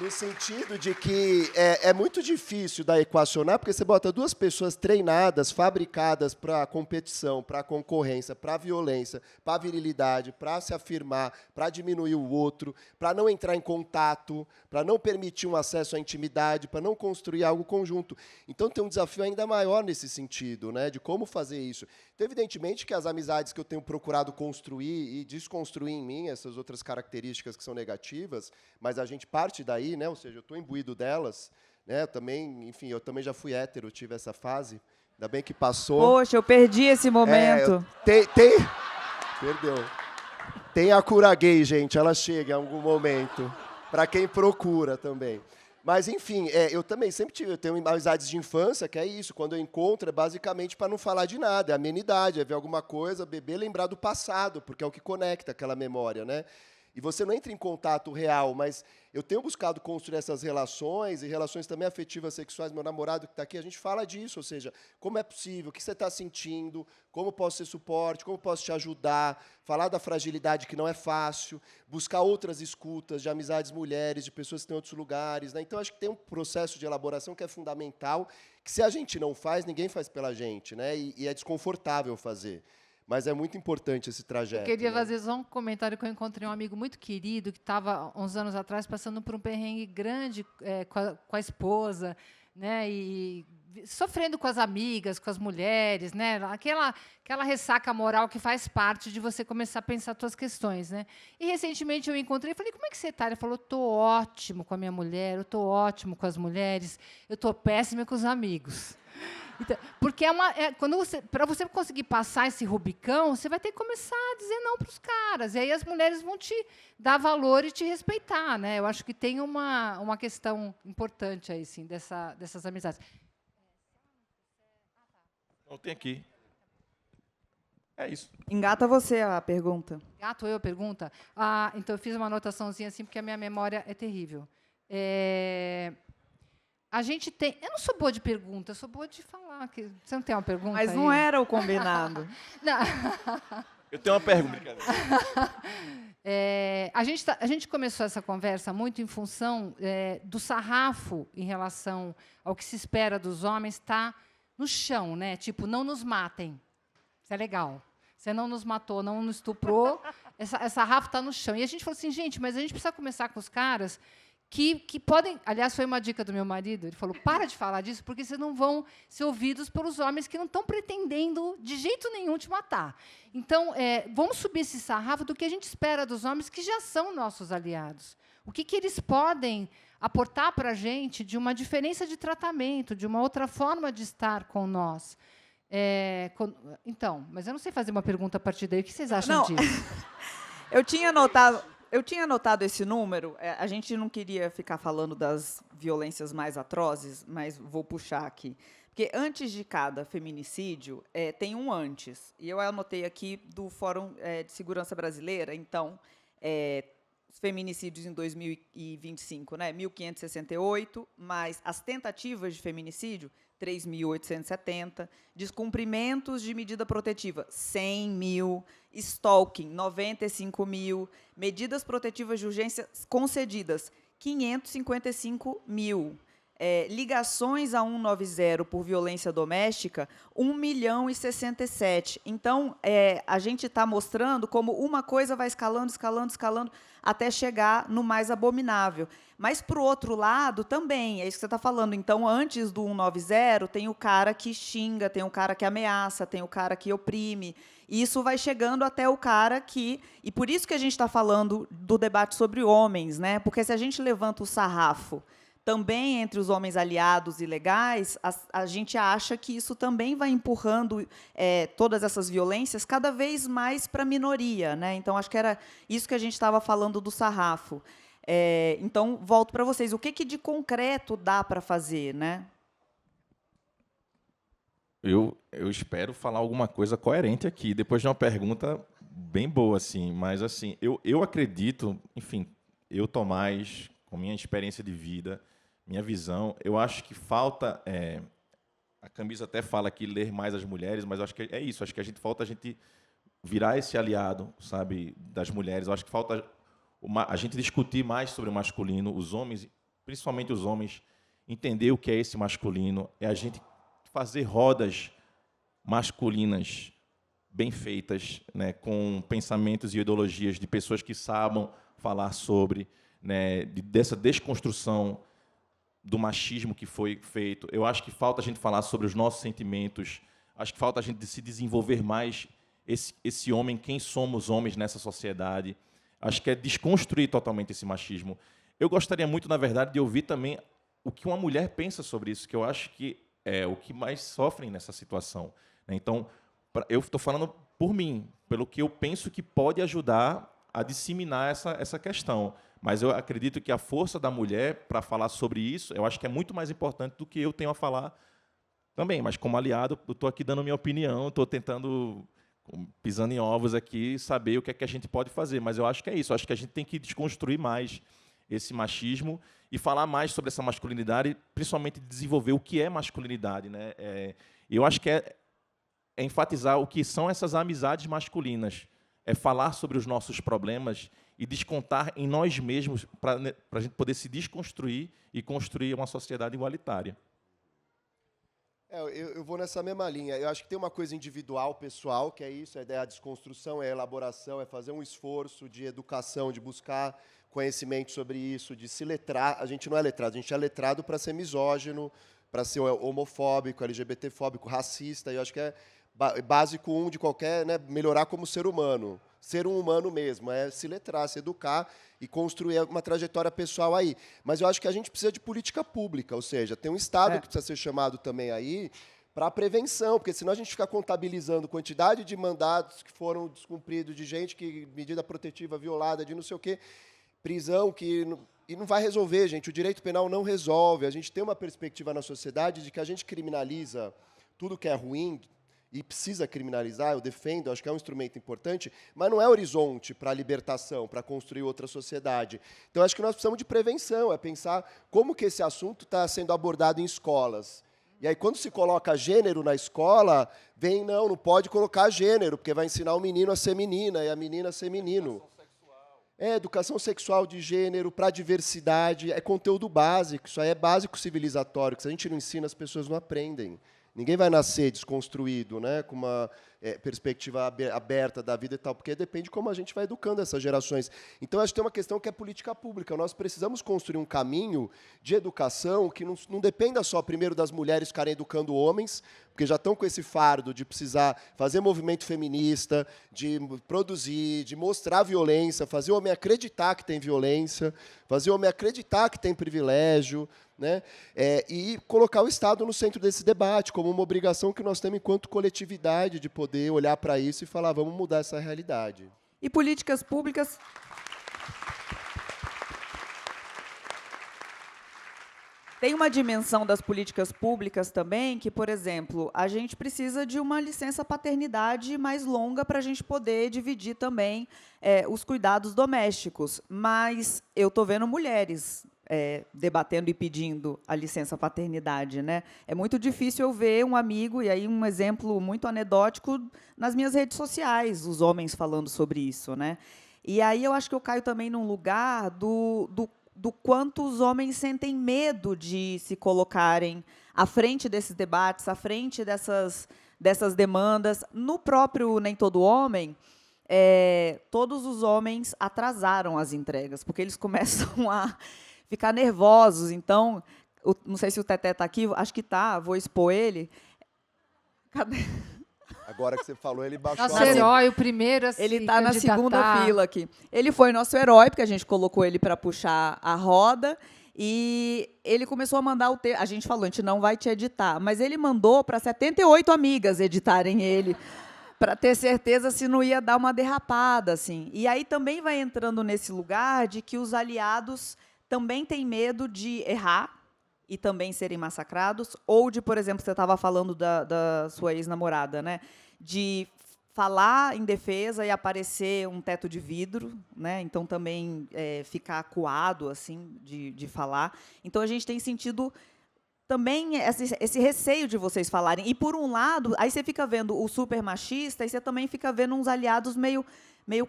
No sentido de que é muito difícil da equacionar, porque você bota duas pessoas treinadas, fabricadas para a competição, para a concorrência, para a violência, para a virilidade, para se afirmar, para diminuir o outro, para não entrar em contato, para não permitir um acesso à intimidade, para não construir algo conjunto. Então, tem um desafio ainda maior nesse sentido, né, de como fazer isso. Então, evidentemente que as amizades que eu tenho procurado construir e desconstruir em mim, essas outras características que são negativas, mas a gente parte daí, né? Ou seja, eu estou imbuído delas, né? Eu também já fui hétero, tive essa fase, ainda bem que passou. Poxa, eu perdi esse momento. Perdeu. Tem a cura gay, gente, ela chega em algum momento, para quem procura também. Mas, enfim, eu também eu tenho amizades de infância, que é isso, quando eu encontro, é basicamente para não falar de nada, é amenidade, é ver alguma coisa, beber, lembrar do passado, porque é o que conecta aquela memória, né? E você não entra em contato real, mas eu tenho buscado construir essas relações, e relações também afetivas sexuais. Meu namorado que está aqui, a gente fala disso, ou seja, como é possível, o que você está sentindo, como posso ser suporte, como posso te ajudar, falar da fragilidade que não é fácil, buscar outras escutas de amizades mulheres, de pessoas que têm outros lugares, né? Então, acho que tem um processo de elaboração que é fundamental, que se a gente não faz, ninguém faz pela gente, né? E é desconfortável fazer. Mas é muito importante esse trajeto. Eu queria né? fazer só um comentário que eu encontrei um amigo muito querido que estava, uns anos atrás, passando por um perrengue grande com a esposa, né, e sofrendo com as amigas, com as mulheres, né, aquela ressaca moral que faz parte de você começar a pensar as suas questões. Né? E, recentemente, eu encontrei e falei, como é que você está? Ele falou, estou ótimo com a minha mulher, eu estou ótimo com as mulheres, eu estou péssima com os amigos. Então, porque para você conseguir passar esse Rubicão, você vai ter que começar a dizer não para os caras. E aí as mulheres vão te dar valor e te respeitar. Né? Eu acho que tem uma questão importante aí, sim, dessas amizades. Não tem aqui. É isso. Engata você a pergunta. Engato eu a pergunta? Então, eu fiz uma anotaçãozinha assim, porque a minha memória é terrível. A gente tem... Eu não sou boa de pergunta, eu sou boa de falar. Você não tem uma pergunta? Mas não era o combinado. Não. Eu tenho uma pergunta. A gente começou essa conversa muito em função do sarrafo em relação ao que se espera dos homens estar no chão, né? Tipo, não nos matem. Isso é legal. Você não nos matou, não nos estuprou, essa sarrafo está no chão. E a gente falou assim, gente, mas a gente precisa começar com os caras que podem... Aliás, foi uma dica do meu marido. Ele falou, para de falar disso, porque vocês não vão ser ouvidos pelos homens que não estão pretendendo, de jeito nenhum, te matar. Então, vamos subir esse sarrafo do que a gente espera dos homens que já são nossos aliados. O que eles podem aportar para a gente de uma diferença de tratamento, de uma outra forma de estar com nós. Então, mas eu não sei fazer uma pergunta a partir daí. O que vocês acham disso? Eu tinha anotado esse número. A gente não queria ficar falando das violências mais atrozes, mas vou puxar aqui. Porque antes de cada feminicídio, tem um antes. E eu anotei aqui do Fórum de Segurança Brasileira. Então, os feminicídios em 2025, né, 1.568, mais as tentativas de feminicídio, 3.870, descumprimentos de medida protetiva, 100 mil, stalking, 95 mil, medidas protetivas de urgência concedidas, 555 mil, ligações a 190 por violência doméstica, 1.067.000. Então, a gente está mostrando como uma coisa vai escalando, escalando, escalando, até chegar no mais abominável. Mas, para o outro lado, também, é isso que você está falando. Então, antes do 190, tem o cara que xinga, tem o cara que ameaça, tem o cara que oprime. E isso vai chegando até o cara que... E por isso que a gente está falando do debate sobre homens, né? Porque se a gente levanta o sarrafo também entre os homens aliados e legais, a gente acha que isso também vai empurrando todas essas violências cada vez mais para a minoria. Né? Então, acho que era isso que a gente estava falando do sarrafo. Então, volto para vocês. O que de concreto dá para fazer? Né? Eu espero falar alguma coisa coerente aqui, depois de uma pergunta bem boa, assim. Mas, assim, eu acredito, enfim, eu, Tomás, com minha experiência de vida, minha visão, eu acho que falta... a Camisa até fala aqui, ler mais as mulheres, mas eu acho que é isso. Acho que falta a gente virar esse aliado, sabe, das mulheres. Eu acho que falta a gente discutir mais sobre o masculino. Os homens, principalmente os homens, entender o que é esse masculino, é a gente fazer rodas masculinas bem feitas, né, com pensamentos e ideologias de pessoas que saibam falar sobre, né, dessa desconstrução do machismo que foi feito. Eu acho que falta a gente falar sobre os nossos sentimentos, acho que falta a gente se desenvolver mais esse homem, quem somos homens nessa sociedade. Acho que é desconstruir totalmente esse machismo. Eu gostaria muito, na verdade, de ouvir também o que uma mulher pensa sobre isso, que eu acho que é o que mais sofrem nessa situação. Então, eu estou falando por mim, pelo que eu penso que pode ajudar a disseminar essa questão. Mas eu acredito que a força da mulher para falar sobre isso, eu acho que é muito mais importante do que eu tenho a falar também. Mas, como aliado, eu estou aqui dando minha opinião, estou tentando, pisando em ovos aqui, saber o que é que a gente pode fazer. Mas eu acho que é isso. Eu acho que a gente tem que desconstruir mais esse machismo e falar mais sobre essa masculinidade, principalmente desenvolver o que é masculinidade, né? Eu acho que é enfatizar o que são essas amizades masculinas, é falar sobre os nossos problemas e descontar em nós mesmos para a gente poder se desconstruir e construir uma sociedade igualitária. Eu vou nessa mesma linha. Eu acho que tem uma coisa individual, pessoal, que é isso, a ideia da desconstrução, é a elaboração, é fazer um esforço de educação, de buscar conhecimento sobre isso, de se letrar. A gente não é letrado, a gente é letrado para ser misógino, para ser homofóbico, LGBTfóbico, racista, e eu acho que é básico de qualquer, né, melhorar como ser humano. Ser um humano mesmo, é se letrar, se educar e construir uma trajetória pessoal aí. Mas eu acho que a gente precisa de política pública, ou seja, tem um Estado que precisa ser chamado também aí para a prevenção, porque senão a gente fica contabilizando quantidade de mandatos que foram descumpridos, de gente que medida protetiva violada, de não sei o quê, prisão e não vai resolver, gente. O direito penal não resolve. A gente tem uma perspectiva na sociedade de que a gente criminaliza tudo que é ruim, e precisa criminalizar, eu defendo, acho que é um instrumento importante, mas não é horizonte para a libertação, para construir outra sociedade. Então, acho que nós precisamos de prevenção, é pensar como que esse assunto está sendo abordado em escolas. E aí, quando se coloca gênero na escola, não pode colocar gênero, porque vai ensinar o menino a ser menina e a menina a ser menino. Educação sexual de gênero, para a diversidade, é conteúdo básico, isso aí é básico civilizatório, que se a gente não ensina, as pessoas não aprendem. Ninguém vai nascer desconstruído, né, com uma perspectiva aberta da vida e tal, porque depende de como a gente vai educando essas gerações. Então, acho que tem uma questão que é política pública. Nós precisamos construir um caminho de educação que não dependa só, primeiro, das mulheres ficarem educando homens, porque já estão com esse fardo de precisar fazer movimento feminista, de produzir, de mostrar violência, fazer o homem acreditar que tem violência, fazer o homem acreditar que tem privilégio, né? E colocar o Estado no centro desse debate, como uma obrigação que nós temos enquanto coletividade de poder olhar para isso e falar, vamos mudar essa realidade. E políticas públicas... Tem uma dimensão das políticas públicas também que, por exemplo, a gente precisa de uma licença paternidade mais longa para a gente poder dividir também os cuidados domésticos. Mas eu estou vendo mulheres debatendo e pedindo a licença paternidade, né? É muito difícil eu ver um amigo, e aí um exemplo muito anedótico, nas minhas redes sociais, os homens falando sobre isso, né? E aí eu acho que eu caio também num lugar do quanto os homens sentem medo de se colocarem à frente desses debates, à frente dessas demandas. No próprio Nem Todo Homem, todos os homens atrasaram as entregas, porque eles começam a ficar nervosos. Então, não sei se o Teté está aqui, acho que está, vou expor ele. Cadê? Agora que você falou, ele baixou nosso herói, o primeiro a se Ele está na candidatar. segunda fila aqui. Ele foi nosso herói, porque a gente colocou ele para puxar a roda, e ele começou a mandar o texto. A gente falou, a gente não vai te editar, mas ele mandou para 78 amigas editarem ele, para ter certeza se não ia dar uma derrapada, assim. E aí também vai entrando nesse lugar de que os aliados também têm medo de errar e também serem massacrados, ou de, por exemplo, você estava falando da sua ex-namorada, né? De falar em defesa e aparecer um teto de vidro, né? Então também ficar acuado assim de falar. Então a gente tem sentido também esse receio de vocês falarem. E por um lado, aí você fica vendo o super machista e você também fica vendo uns aliados meio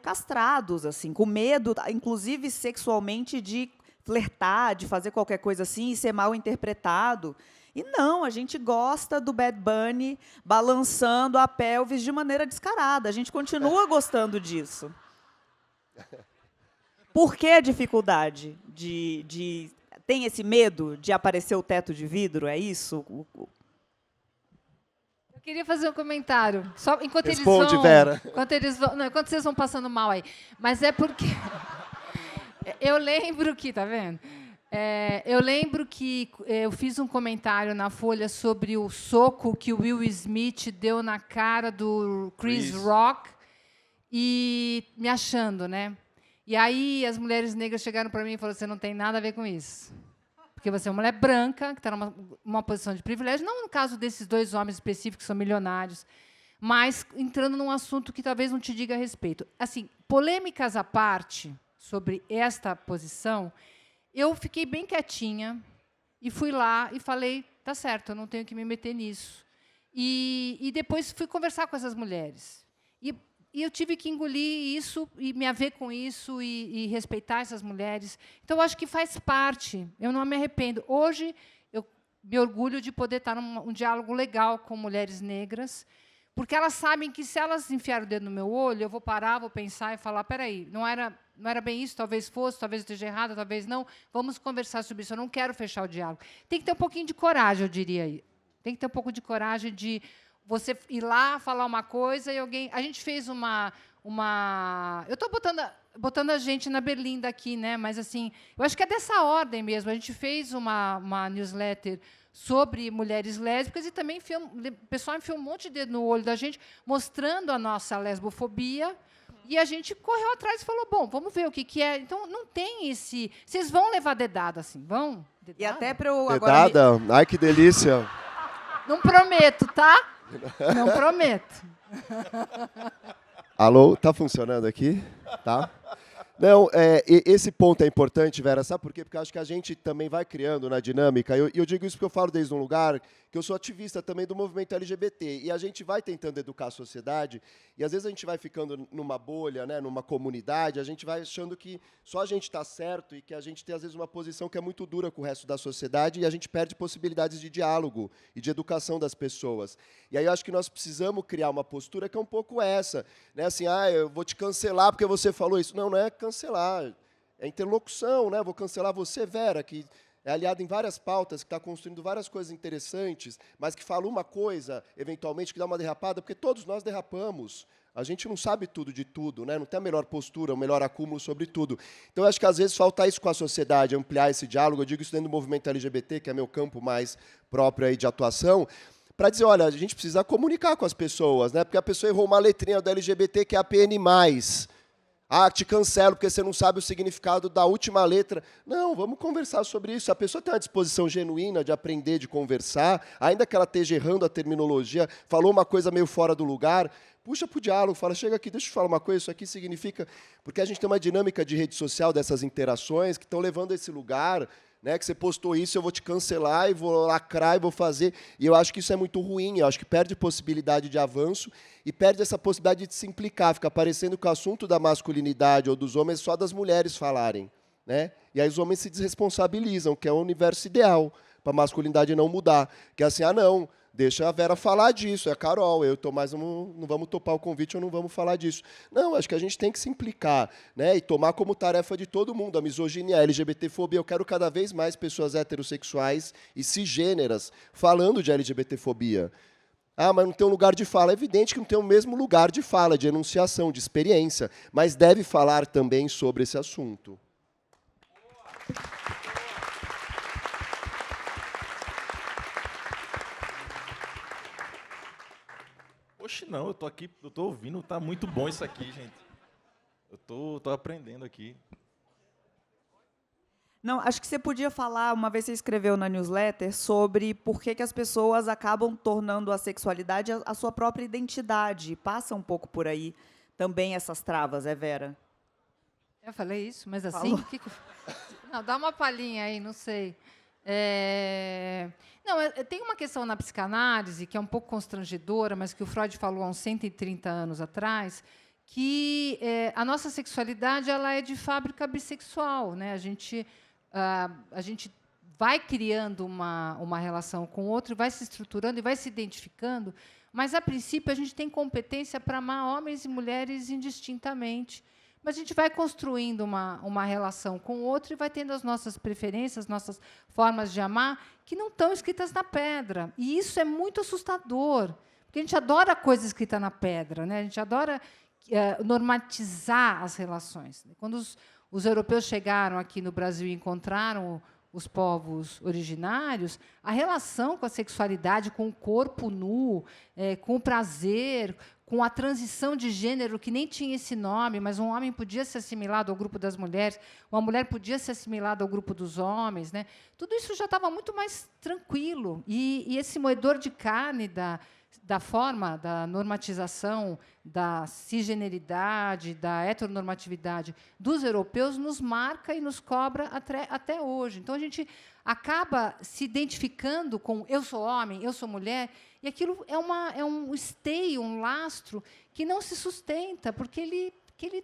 castrados, assim, com medo, inclusive sexualmente, de flertar, de fazer qualquer coisa assim e ser mal interpretado. E não, a gente gosta do Bad Bunny balançando a pelvis de maneira descarada. A gente continua gostando disso. Por que a dificuldade tem esse medo de aparecer o teto de vidro? É isso? Eu queria fazer um comentário. Só enquanto Responde, eles vão, Vera. enquanto vocês vão passando mal aí. Mas é porque eu lembro que, tá vendo? Eu lembro que eu fiz um comentário na Folha sobre o soco que o Will Smith deu na cara do Chris Rock e me achando, né? E aí as mulheres negras chegaram para mim e falaram: você não tem nada a ver com isso. Porque você é uma mulher branca, que está numa posição de privilégio, não no caso desses dois homens específicos que são milionários, mas entrando num assunto que talvez não te diga a respeito. Assim, polêmicas à parte sobre esta posição, eu fiquei bem quietinha e fui lá e falei: tá certo, eu não tenho que me meter nisso. E depois fui conversar com essas mulheres. E eu tive que engolir isso e me haver com isso e respeitar essas mulheres. Então, eu acho que faz parte. Eu não me arrependo. Hoje, eu me orgulho de poder estar num diálogo legal com mulheres negras, porque elas sabem que, se elas enfiarem o dedo no meu olho, eu vou parar, vou pensar e falar: peraí, não era bem isso, talvez fosse, talvez eu esteja errada, talvez não. Vamos conversar sobre isso. Eu não quero fechar o diálogo. Tem que ter um pouquinho de coragem, eu diria aí. Tem que ter um pouco de coragem de você ir lá, falar uma coisa e alguém... A gente fez uma... Eu estou botando a gente na berlinda aqui, né? Mas, assim, eu acho que é dessa ordem mesmo. A gente fez uma newsletter sobre mulheres lésbicas e também o pessoal enfiou um monte de dedo no olho da gente, mostrando a nossa lesbofobia. E a gente correu atrás e falou: bom, vamos ver o que é. Então, não tem esse... Vocês vão levar dedada, assim, vão? Dedada? E até para eu Dedada? agora... Ai, que delícia. Não prometo, tá? Não prometo. Alô, tá funcionando aqui? Tá? Não, esse ponto é importante, Vera, sabe por quê? Porque eu acho que a gente também vai criando na dinâmica, e eu digo isso porque eu falo desde um lugar que eu sou ativista também do movimento LGBT, e a gente vai tentando educar a sociedade, e às vezes a gente vai ficando numa bolha, né, numa comunidade, a gente vai achando que só a gente está certo e que a gente tem, às vezes, uma posição que é muito dura com o resto da sociedade, e a gente perde possibilidades de diálogo e de educação das pessoas. E aí eu acho que nós precisamos criar uma postura que é um pouco essa, né, assim, eu vou te cancelar porque você falou isso. Não, não é cancelar, é interlocução, né? Vou cancelar você, Vera, que é aliada em várias pautas, que está construindo várias coisas interessantes, mas que fala uma coisa, eventualmente, que dá uma derrapada, porque todos nós derrapamos. A gente não sabe tudo de tudo, né? Não tem a melhor postura, o melhor acúmulo sobre tudo. Então, eu acho que, às vezes, falta isso com a sociedade, ampliar esse diálogo. Eu digo isso dentro do movimento LGBT, que é meu campo mais próprio aí de atuação, para dizer: olha, a gente precisa comunicar com as pessoas, né? Porque a pessoa errou uma letrinha do LGBT, que é a PN+. Te cancelo porque você não sabe o significado da última letra. Não, vamos conversar sobre isso. A pessoa tem uma disposição genuína de aprender, de conversar, ainda que ela esteja errando a terminologia, falou uma coisa meio fora do lugar, puxa para o diálogo, fala: chega aqui, deixa eu te falar uma coisa, isso aqui significa... Porque a gente tem uma dinâmica de rede social dessas interações que estão levando a esse lugar, né, que você postou isso, eu vou te cancelar e vou lacrar e vou fazer. E eu acho que isso é muito ruim, eu acho que perde possibilidade de avanço e perde essa possibilidade de se implicar, fica parecendo que o assunto da masculinidade ou dos homens é só das mulheres falarem, né? E aí os homens se desresponsabilizam, que é o universo ideal para a masculinidade não mudar. Que é assim: não, deixa a Vera falar disso, é a Carol, eu e o Tomás não vamos topar o convite ou não vamos falar disso. Não, acho que a gente tem que se implicar, né, e tomar como tarefa de todo mundo a misoginia, a LGBTfobia. Eu quero cada vez mais pessoas heterossexuais e cisgêneras falando de LGBTfobia. Mas não tem um lugar de fala. É evidente que não tem o mesmo lugar de fala, de enunciação, de experiência, mas deve falar também sobre esse assunto. Oxe, não, eu tô aqui, eu tô ouvindo, tá muito bom isso aqui, gente. Eu tô aprendendo aqui. Não, acho que você podia falar, uma vez você escreveu na newsletter, sobre por que as pessoas acabam tornando a sexualidade a sua própria identidade. Passa um pouco por aí também essas travas, Vera? Eu falei isso, mas assim... Não, dá uma palhinha aí, não sei. Não, tem uma questão na psicanálise que é um pouco constrangedora, mas que o Freud falou há uns 130 anos atrás, que a nossa sexualidade ela é de fábrica bissexual, né? A gente a gente vai criando uma relação com o outro, vai se estruturando e vai se identificando, mas, a princípio, a gente tem competência para amar homens e mulheres indistintamente. Mas a gente vai construindo uma relação com o outro e vai tendo as nossas preferências, nossas formas de amar, que não estão escritas na pedra. E isso é muito assustador, porque a gente adora coisa escrita na pedra, né? A gente adora normatizar as relações. Quando os europeus chegaram aqui no Brasil e encontraram os povos originários, a relação com a sexualidade, com o corpo nu, com o prazer, com a transição de gênero, que nem tinha esse nome, mas um homem podia ser assimilado ao grupo das mulheres, uma mulher podia ser assimilada ao grupo dos homens, né? Tudo isso já estava muito mais tranquilo. E esse moedor de carne da forma, da normatização, da cisgeneridade, da heteronormatividade dos europeus nos marca e nos cobra até hoje. Então, a gente acaba se identificando com eu sou homem, eu sou mulher, e aquilo é um esteio, um lastro que não se sustenta, porque ele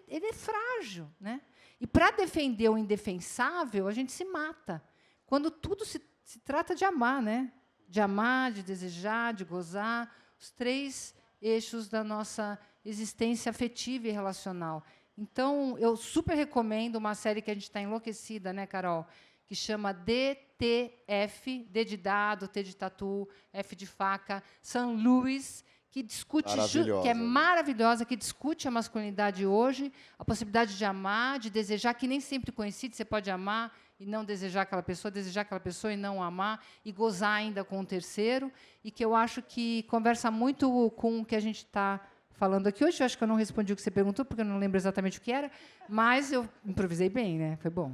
é frágil, né? E, para defender o indefensável, a gente se mata. Quando tudo se trata de amar, né? De amar, de desejar, de gozar, os 3 eixos da nossa existência afetiva e relacional. Então, eu super recomendo uma série que a gente está enlouquecida, né, Carol? Que chama DTF, D de dado, T de tatu, F de faca, St. Louis, que discute, que é maravilhosa, que discute a masculinidade hoje, a possibilidade de amar, de desejar, que nem sempre coincide, você pode amar e não desejar aquela pessoa e não amar, e gozar ainda com o terceiro, e que eu acho que conversa muito com o que a gente está falando aqui hoje. Eu acho que eu não respondi o que você perguntou, porque eu não lembro exatamente o que era, mas eu improvisei bem, né? Foi bom.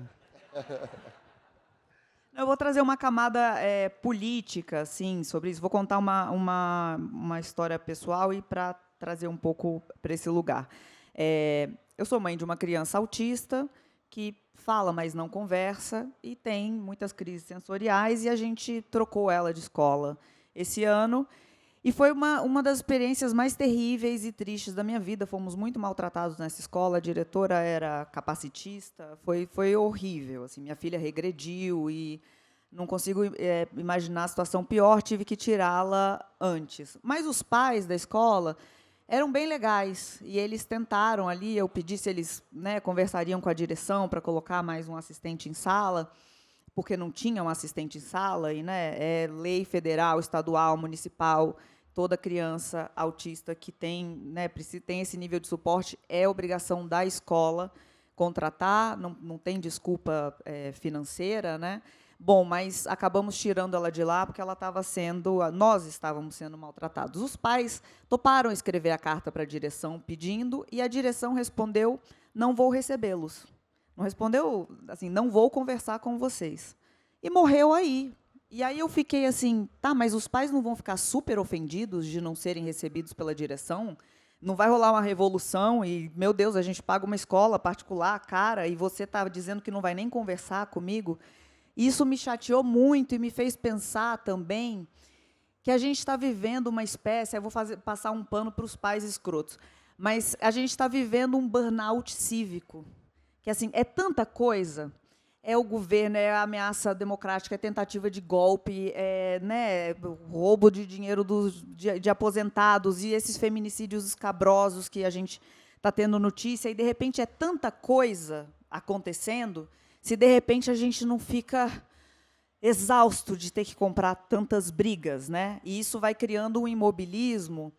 Eu vou trazer uma camada política, assim, sobre isso. Vou contar uma história pessoal e para trazer um pouco para esse lugar. Eu sou mãe de uma criança autista que fala, mas não conversa, e tem muitas crises sensoriais, e a gente trocou ela de escola esse ano. E foi uma das experiências mais terríveis e tristes da minha vida. Fomos muito maltratados nessa escola, a diretora era capacitista, foi horrível. Assim, minha filha regrediu e não consigo imaginar a situação pior, tive que tirá-la antes. Mas os pais da escola eram bem legais, e eles tentaram ali, eu pedi se eles, né, conversariam com a direção para colocar mais um assistente em sala, porque não tinha um assistente em sala, e, né, é lei federal, estadual, municipal, toda criança autista que tem esse nível de suporte, é obrigação da escola contratar, não tem desculpa financeira, né? Bom, mas acabamos tirando ela de lá porque nós estávamos sendo maltratados. Os pais toparam escrever a carta para a direção pedindo, e a direção respondeu: não vou recebê-los. Não respondeu assim, não vou conversar com vocês. E morreu aí. E aí eu fiquei assim, tá, mas os pais não vão ficar super ofendidos de não serem recebidos pela direção? Não vai rolar uma revolução e, meu Deus, a gente paga uma escola particular, cara, e você está dizendo que não vai nem conversar comigo? Isso me chateou muito e me fez pensar também que a gente está vivendo uma espécie, eu vou passar um pano para os pais escrotos, mas a gente está vivendo um burnout cívico, que assim, é tanta coisa, é o governo, é a ameaça democrática, é tentativa de golpe, né, roubo de dinheiro de aposentados, e esses feminicídios escabrosos que a gente está tendo notícia, e, de repente, é tanta coisa acontecendo, se, de repente, a gente não fica exausto de ter que comprar tantas brigas, né? E isso vai criando um imobilismo.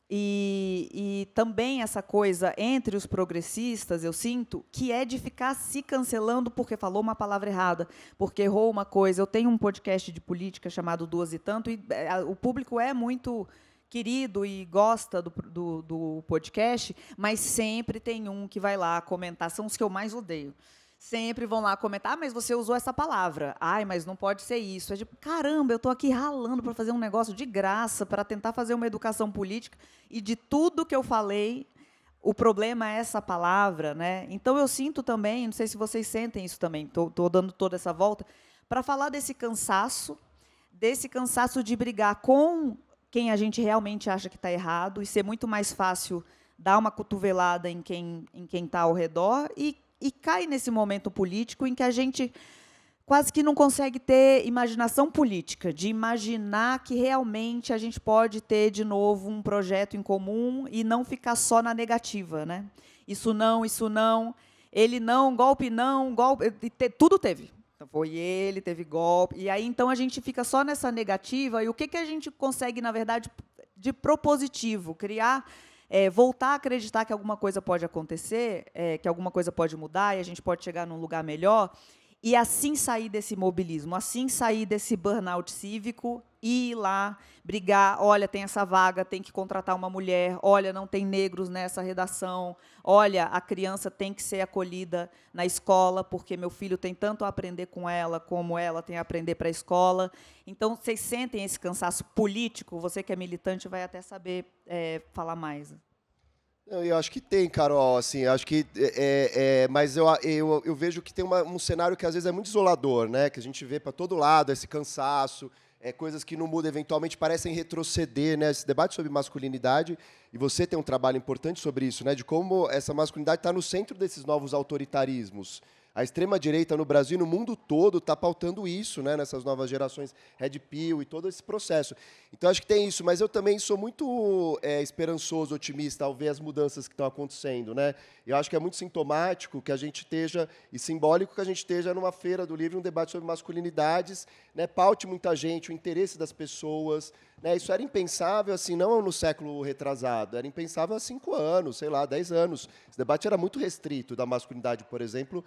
E também essa coisa entre os progressistas, eu sinto, que é de ficar se cancelando porque falou uma palavra errada, porque errou uma coisa. Eu tenho um podcast de política chamado Duas e Tanto, e o público é muito querido e gosta do podcast, mas sempre tem um que vai lá comentar, são os que eu mais odeio. Sempre vão lá comentar, mas você usou essa palavra. Ai, mas não pode ser isso. É tipo, caramba, eu estou aqui ralando para fazer um negócio de graça, para tentar fazer uma educação política, e de tudo que eu falei, o problema é essa palavra, né? Então, eu sinto também, não sei se vocês sentem isso também, estou dando toda essa volta, para falar desse cansaço de brigar com quem a gente realmente acha que está errado, e ser muito mais fácil dar uma cotovelada em quem está ao redor, e cai nesse momento político em que a gente quase que não consegue ter imaginação política, de imaginar que realmente a gente pode ter, de novo, um projeto em comum e não ficar só na negativa, né? Isso não, ele não, golpe, tudo teve. Então, foi ele, teve golpe. E aí, então, a gente fica só nessa negativa. E o que a gente consegue, na verdade, de propositivo? Criar, voltar a acreditar que alguma coisa pode acontecer, que alguma coisa pode mudar e a gente pode chegar num lugar melhor, e assim sair desse imobilismo, assim sair desse burnout cívico e ir lá brigar, olha, tem essa vaga, tem que contratar uma mulher, olha, não tem negros nessa redação, olha, a criança tem que ser acolhida na escola, porque meu filho tem tanto a aprender com ela, como ela tem a aprender para a escola. Então, vocês sentem esse cansaço político? Você que é militante vai até saber falar mais. Eu acho que tem, Carol, assim, acho que mas eu vejo que tem um cenário que às vezes é muito isolador, né? Que a gente vê para todo lado esse cansaço, coisas que não mudam, eventualmente parecem retroceder, né? Esse debate sobre masculinidade, e você tem um trabalho importante sobre isso, né? De como essa masculinidade está no centro desses novos autoritarismos. A extrema-direita no Brasil e no mundo todo está pautando isso, né, nessas novas gerações, Red Pill e todo esse processo. Então, acho que tem isso, mas eu também sou muito esperançoso, otimista ao ver as mudanças que estão acontecendo, né? Eu acho que é muito sintomático que a gente esteja, e simbólico que a gente esteja numa feira do livro, um debate sobre masculinidades, né, paute muita gente, o interesse das pessoas, né? Isso era impensável, assim, não no século retrasado, era impensável há 5 anos, sei lá, 10 anos. Esse debate era muito restrito da masculinidade, por exemplo,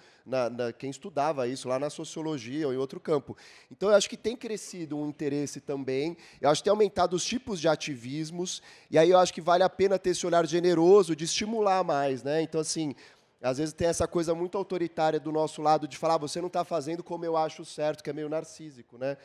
quem estudava isso lá na sociologia ou em outro campo. Então, eu acho que tem crescido um interesse também, eu acho que tem aumentado os tipos de ativismos, e aí eu acho que vale a pena ter esse olhar generoso de estimular mais, né? Então, assim, às vezes tem essa coisa muito autoritária do nosso lado de falar, você não está fazendo como eu acho certo, que é meio narcísico, né?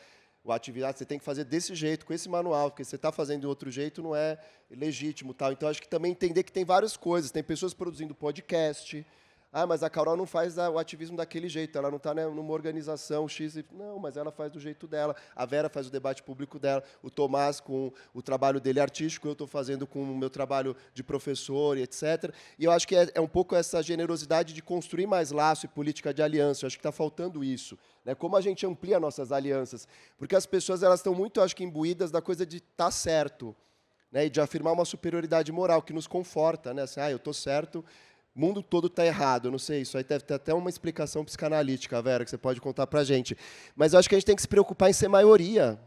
O atividade você tem que fazer desse jeito, com esse manual, porque você está fazendo de outro jeito não é legítimo, tal. Então, acho que também entender que tem várias coisas. Tem pessoas produzindo podcast. Ah, mas a Carol não faz o ativismo daquele jeito, ela não está, né, numa organização X. Não, mas ela faz do jeito dela. A Vera faz o debate público dela. O Tomás com o trabalho dele artístico, eu estou fazendo com o meu trabalho de professor, e etc. E eu acho que é um pouco essa generosidade de construir mais laço e política de aliança. Eu acho que está faltando isso. Né? Como a gente amplia nossas alianças. Porque as pessoas elas estão muito, acho que, imbuídas da coisa de estar certo, né? E de afirmar uma superioridade moral que nos conforta. Né? Assim, eu estou certo, o mundo todo está errado. Eu não sei, isso aí deve ter até uma explicação psicanalítica, Vera, que você pode contar para a gente. Mas eu acho que a gente tem que se preocupar em ser maioria.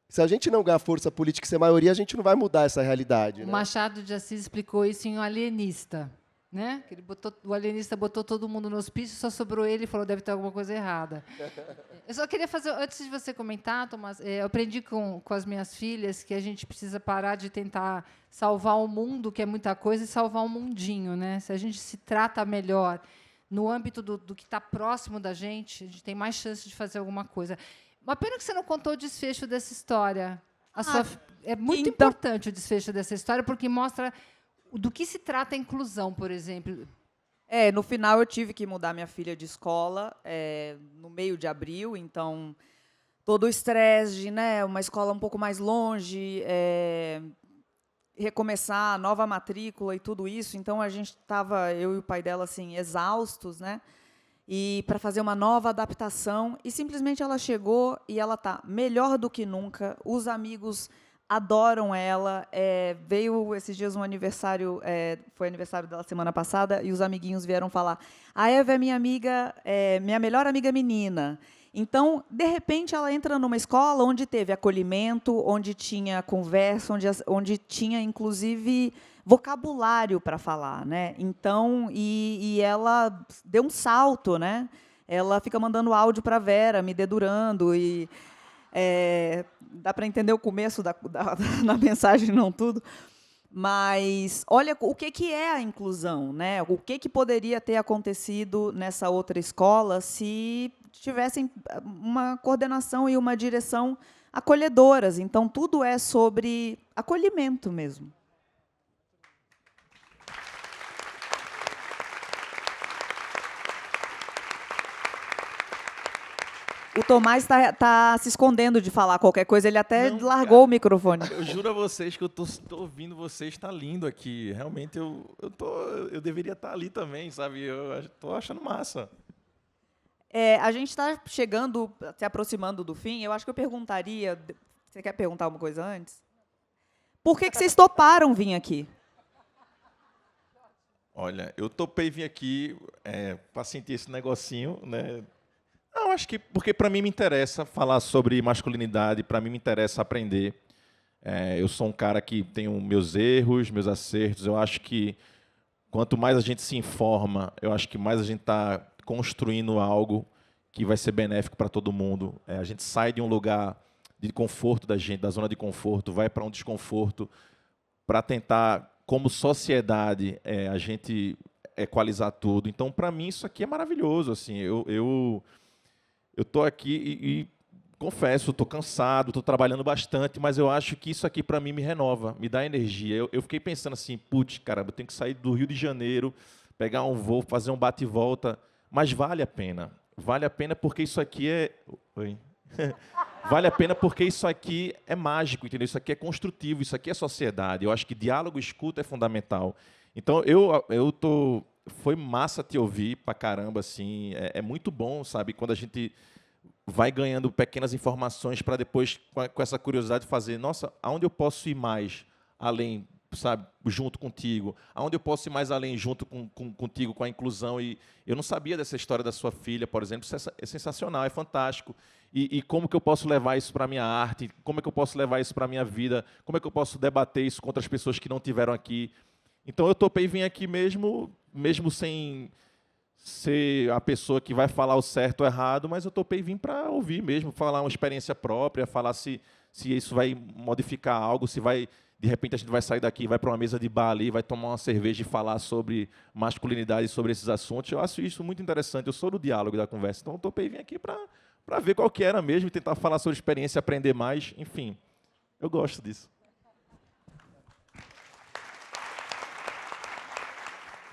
Se a gente não ganhar força política e ser maioria, a gente não vai mudar essa realidade. O né? Machado de Assis explicou isso em O Alienista. Né? Que o alienista botou todo mundo no hospício, só sobrou ele e falou, deve ter alguma coisa errada. Eu só queria fazer, antes de você comentar, Tomás, eu aprendi com as minhas filhas que a gente precisa parar de tentar salvar o mundo, que é muita coisa, e salvar um mundinho. Né? Se a gente se trata melhor no âmbito do que está próximo da gente, a gente tem mais chance de fazer alguma coisa. Uma pena que você não contou o desfecho dessa história. É muito importante o desfecho dessa história, porque mostra do que se trata a inclusão, por exemplo. No final eu tive que mudar minha filha de escola no meio de abril, então todo o estresse de, né, uma escola um pouco mais longe, recomeçar, nova matrícula e tudo isso. Então a gente estava, eu e o pai dela, assim, exaustos, né? E para fazer uma nova adaptação, e simplesmente ela chegou e ela está melhor do que nunca. Os amigos adoram ela. Veio esses dias um aniversário, foi aniversário dela semana passada, e os amiguinhos vieram falar: a Eva é minha amiga, minha melhor amiga menina. Então, de repente, ela entra numa escola onde teve acolhimento, onde tinha conversa, onde tinha, inclusive, vocabulário para falar, né? Então, e ela deu um salto, né? Ela fica mandando áudio para a Vera, me dedurando, e dá para entender o começo da mensagem, não tudo. Mas olha o que é a inclusão, né? O que poderia ter acontecido nessa outra escola se tivessem uma coordenação e uma direção acolhedoras. Então, tudo é sobre acolhimento mesmo. O Tomás está se escondendo de falar qualquer coisa, ele até largou o microfone. Eu juro a vocês que eu tô ouvindo vocês, está lindo aqui. Realmente, eu deveria estar ali também, sabe? Eu estou achando massa. A gente está chegando, se aproximando do fim. Eu acho que eu perguntaria... Você quer perguntar uma coisa antes? Por que vocês toparam vir aqui? Olha, eu topei vir aqui para sentir esse negocinho, né? Não, acho que porque para mim me interessa falar sobre masculinidade, para mim me interessa aprender. Eu sou um cara que tenho meus erros, meus acertos. Eu acho que quanto mais a gente se informa, eu acho que mais a gente está construindo algo que vai ser benéfico para todo mundo. A gente sai de um lugar de conforto da gente, da zona de conforto, vai para um desconforto, para tentar, como sociedade, a gente equalizar tudo. Então, para mim, isso aqui é maravilhoso. Assim, eu estou aqui e confesso, estou cansado, estou trabalhando bastante, mas eu acho que isso aqui, para mim, me renova, me dá energia. Eu fiquei pensando assim, putz, caramba, eu tenho que sair do Rio de Janeiro, pegar um voo, fazer um bate e volta, mas vale a pena. Vale a pena porque isso aqui é... Oi. Vale a pena porque isso aqui é mágico, entendeu? Isso aqui é construtivo, isso aqui é sociedade. Eu acho que diálogo e escuta é fundamental. Então, foi massa te ouvir pra caramba, assim. É muito bom, sabe? Quando a gente vai ganhando pequenas informações para depois, com essa curiosidade, fazer, nossa, aonde eu posso ir mais além, sabe, junto contigo? Aonde eu posso ir mais além junto contigo, com a inclusão? E eu não sabia dessa história da sua filha, por exemplo. Isso é sensacional, é fantástico. E como que eu posso levar isso para a minha arte? Como é que eu posso levar isso para a minha vida? Como é que eu posso debater isso com outras pessoas que não tiveram aqui? Então, eu topei vir aqui mesmo sem ser a pessoa que vai falar o certo ou errado, mas eu topei vir para ouvir mesmo, falar uma experiência própria, falar se isso vai modificar algo, se vai, de repente, a gente vai sair daqui, vai para uma mesa de bar ali, vai tomar uma cerveja e falar sobre masculinidade, sobre esses assuntos. Eu acho isso muito interessante. Eu sou do diálogo da conversa, então eu topei vir aqui para ver qual que era mesmo e tentar falar sobre experiência, aprender mais, enfim. Eu gosto disso.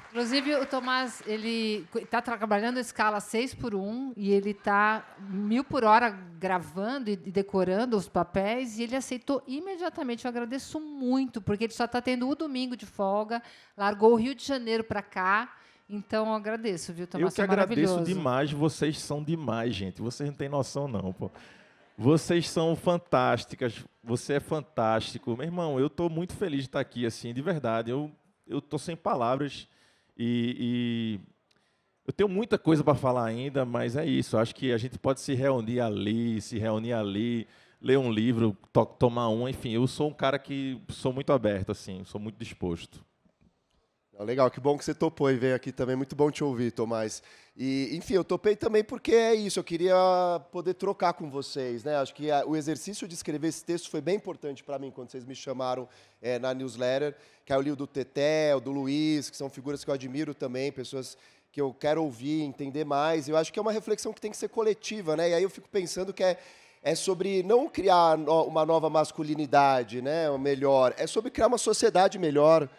Inclusive, o Tomás, ele está trabalhando a escala 6:1 e ele está 1000 por hora gravando e decorando os papéis e ele aceitou imediatamente. Eu agradeço muito, porque ele só está tendo o domingo de folga, largou o Rio de Janeiro para cá. Então, eu agradeço, viu, Tomás? Eu que agradeço demais. Vocês são demais, gente. Vocês não têm noção, não, pô. Vocês são fantásticas. Você é fantástico. Meu irmão, eu estou muito feliz de estar aqui, assim, de verdade. Eu estou sem palavras. E eu tenho muita coisa para falar ainda, mas é isso. Acho que a gente pode se reunir ali, ler um livro, tomar um, enfim. Eu sou um cara que sou muito aberto, assim, sou muito disposto. Legal, que bom que você topou e veio aqui também. Muito bom te ouvir, Tomás. E, enfim, eu topei também porque é isso, eu queria poder trocar com vocês, né? Acho que o exercício de escrever esse texto foi bem importante para mim quando vocês me chamaram na newsletter, que aí eu li o do Teté, o do Luiz, que são figuras que eu admiro também, pessoas que eu quero ouvir, entender mais. Eu acho que é uma reflexão que tem que ser coletiva, né? E aí eu fico pensando que é sobre não criar uma nova masculinidade, né? Melhor, é sobre criar uma sociedade melhor,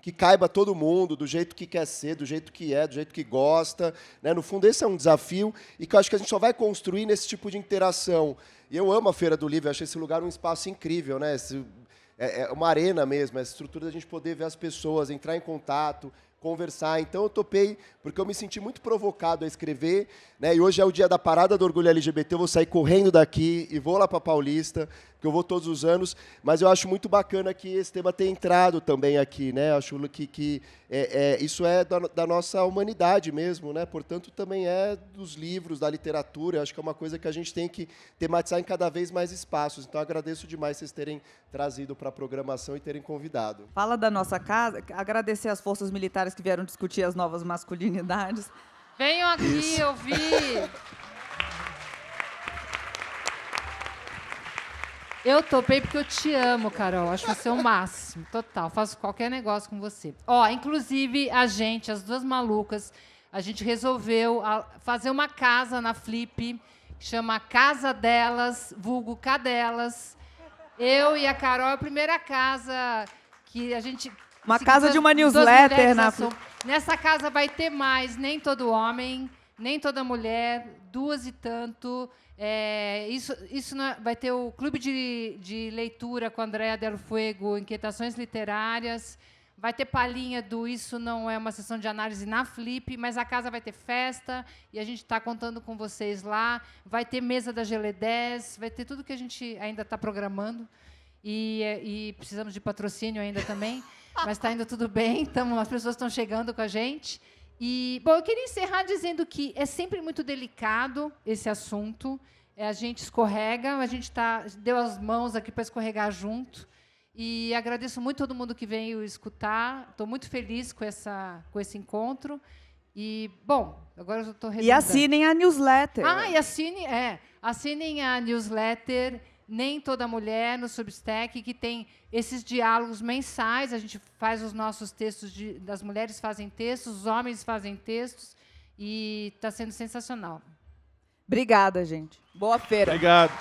que caiba todo mundo, do jeito que quer ser, do jeito que é, do jeito que gosta, né? No fundo, esse é um desafio e que eu acho que a gente só vai construir nesse tipo de interação. E eu amo a Feira do Livro, eu acho esse lugar um espaço incrível, né? É uma arena mesmo, essa estrutura da gente poder ver as pessoas, entrar em contato, conversar. Então, eu topei, porque eu me senti muito provocado a escrever, né? E hoje é o dia da parada do orgulho LGBT, eu vou sair correndo daqui e vou lá para Paulista, que eu vou todos os anos, mas eu acho muito bacana que esse tema tenha entrado também aqui, né? Acho que isso é da nossa humanidade mesmo, né? Portanto, também é dos livros, da literatura. Acho que é uma coisa que a gente tem que tematizar em cada vez mais espaços. Então, agradeço demais vocês terem trazido para a programação e terem convidado. Fala da nossa casa, agradecer às forças militares que vieram discutir as novas masculinidades. Venham aqui ouvir. Eu topei porque eu te amo, Carol. Acho você o máximo, total. Faço qualquer negócio com você. Inclusive, as duas malucas, a gente resolveu fazer uma casa na Flip, que chama Casa Delas, vulgo Cadelas. Eu e a Carol, é a primeira casa que a gente... Uma casa de uma newsletter na Flip. Nessa casa vai ter mais, nem todo homem, nem toda mulher, 2 e tanto... Isso vai ter o clube de leitura com a Andrea Del Fuego, Inquietações Literárias, Vai ter palhinha do Isso Não É Uma Sessão de Análise na Flip, mas a casa vai ter festa e a gente está contando com vocês lá. Vai ter mesa da GL10, vai ter tudo que a gente ainda está programando. E precisamos de patrocínio ainda também, mas está indo tudo bem, as pessoas estão chegando com a gente. E, bom, eu queria encerrar dizendo que é sempre muito delicado esse assunto. A gente escorrega, a gente deu as mãos aqui para escorregar junto. E agradeço muito todo mundo que veio escutar. Estou muito feliz com esse encontro. E, bom, agora eu estou redundando. E assinem a newsletter. E assinem a newsletter Nem Toda Mulher no Substack, que tem esses diálogos mensais. A gente faz os nossos textos, as mulheres fazem textos, os homens fazem textos, e está sendo sensacional. Obrigada, gente. Boa feira. Obrigado.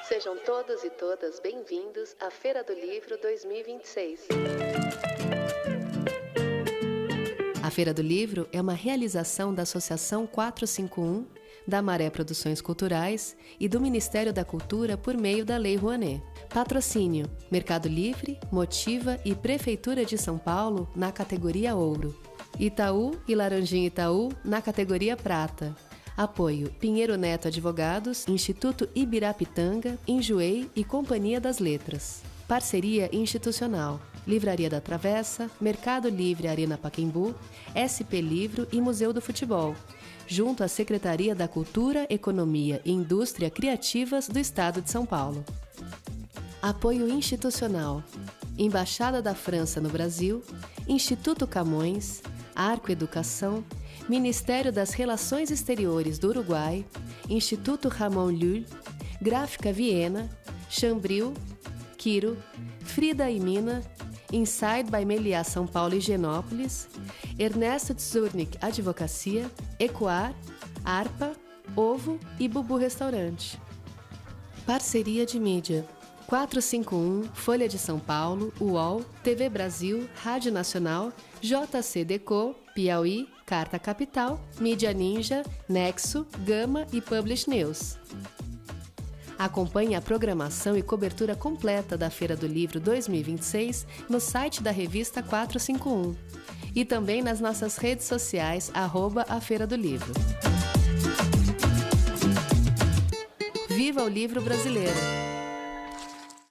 Sejam todos e todas bem-vindos à Feira do Livro 2026. A Feira do Livro é uma realização da Associação 451, da Maré Produções Culturais e do Ministério da Cultura por meio da Lei Rouanet. Patrocínio: Mercado Livre, Motiva e Prefeitura de São Paulo na categoria Ouro. Itaú e Laranjinha Itaú na categoria Prata. Apoio: Pinheiro Neto Advogados, Instituto Ibirapitanga, Enjoei e Companhia das Letras. Parceria institucional: Livraria da Travessa, Mercado Livre Arena Pacaembu, SP Livro e Museu do Futebol, junto à Secretaria da Cultura, Economia e Indústria Criativas do Estado de São Paulo. Apoio institucional: Embaixada da França no Brasil, Instituto Camões, Arco Educação, Ministério das Relações Exteriores do Uruguai, Instituto Ramon Llull, Gráfica Viena, Chambril, Quiro, Frida e Mina, Inside by Meliá São Paulo e Higienópolis, Ernesto Tzurnik Advocacia, Ecoar, Arpa, Ovo e Bubu Restaurante. Parceria de mídia: 451, Folha de São Paulo, UOL, TV Brasil, Rádio Nacional, JC Deco, Piauí, Carta Capital, Mídia Ninja, Nexo, Gama e Publish News. Acompanhe a programação e cobertura completa da Feira do Livro 2026 no site da revista 451 e também nas nossas redes sociais, @a Feira do Livro. Viva o livro brasileiro!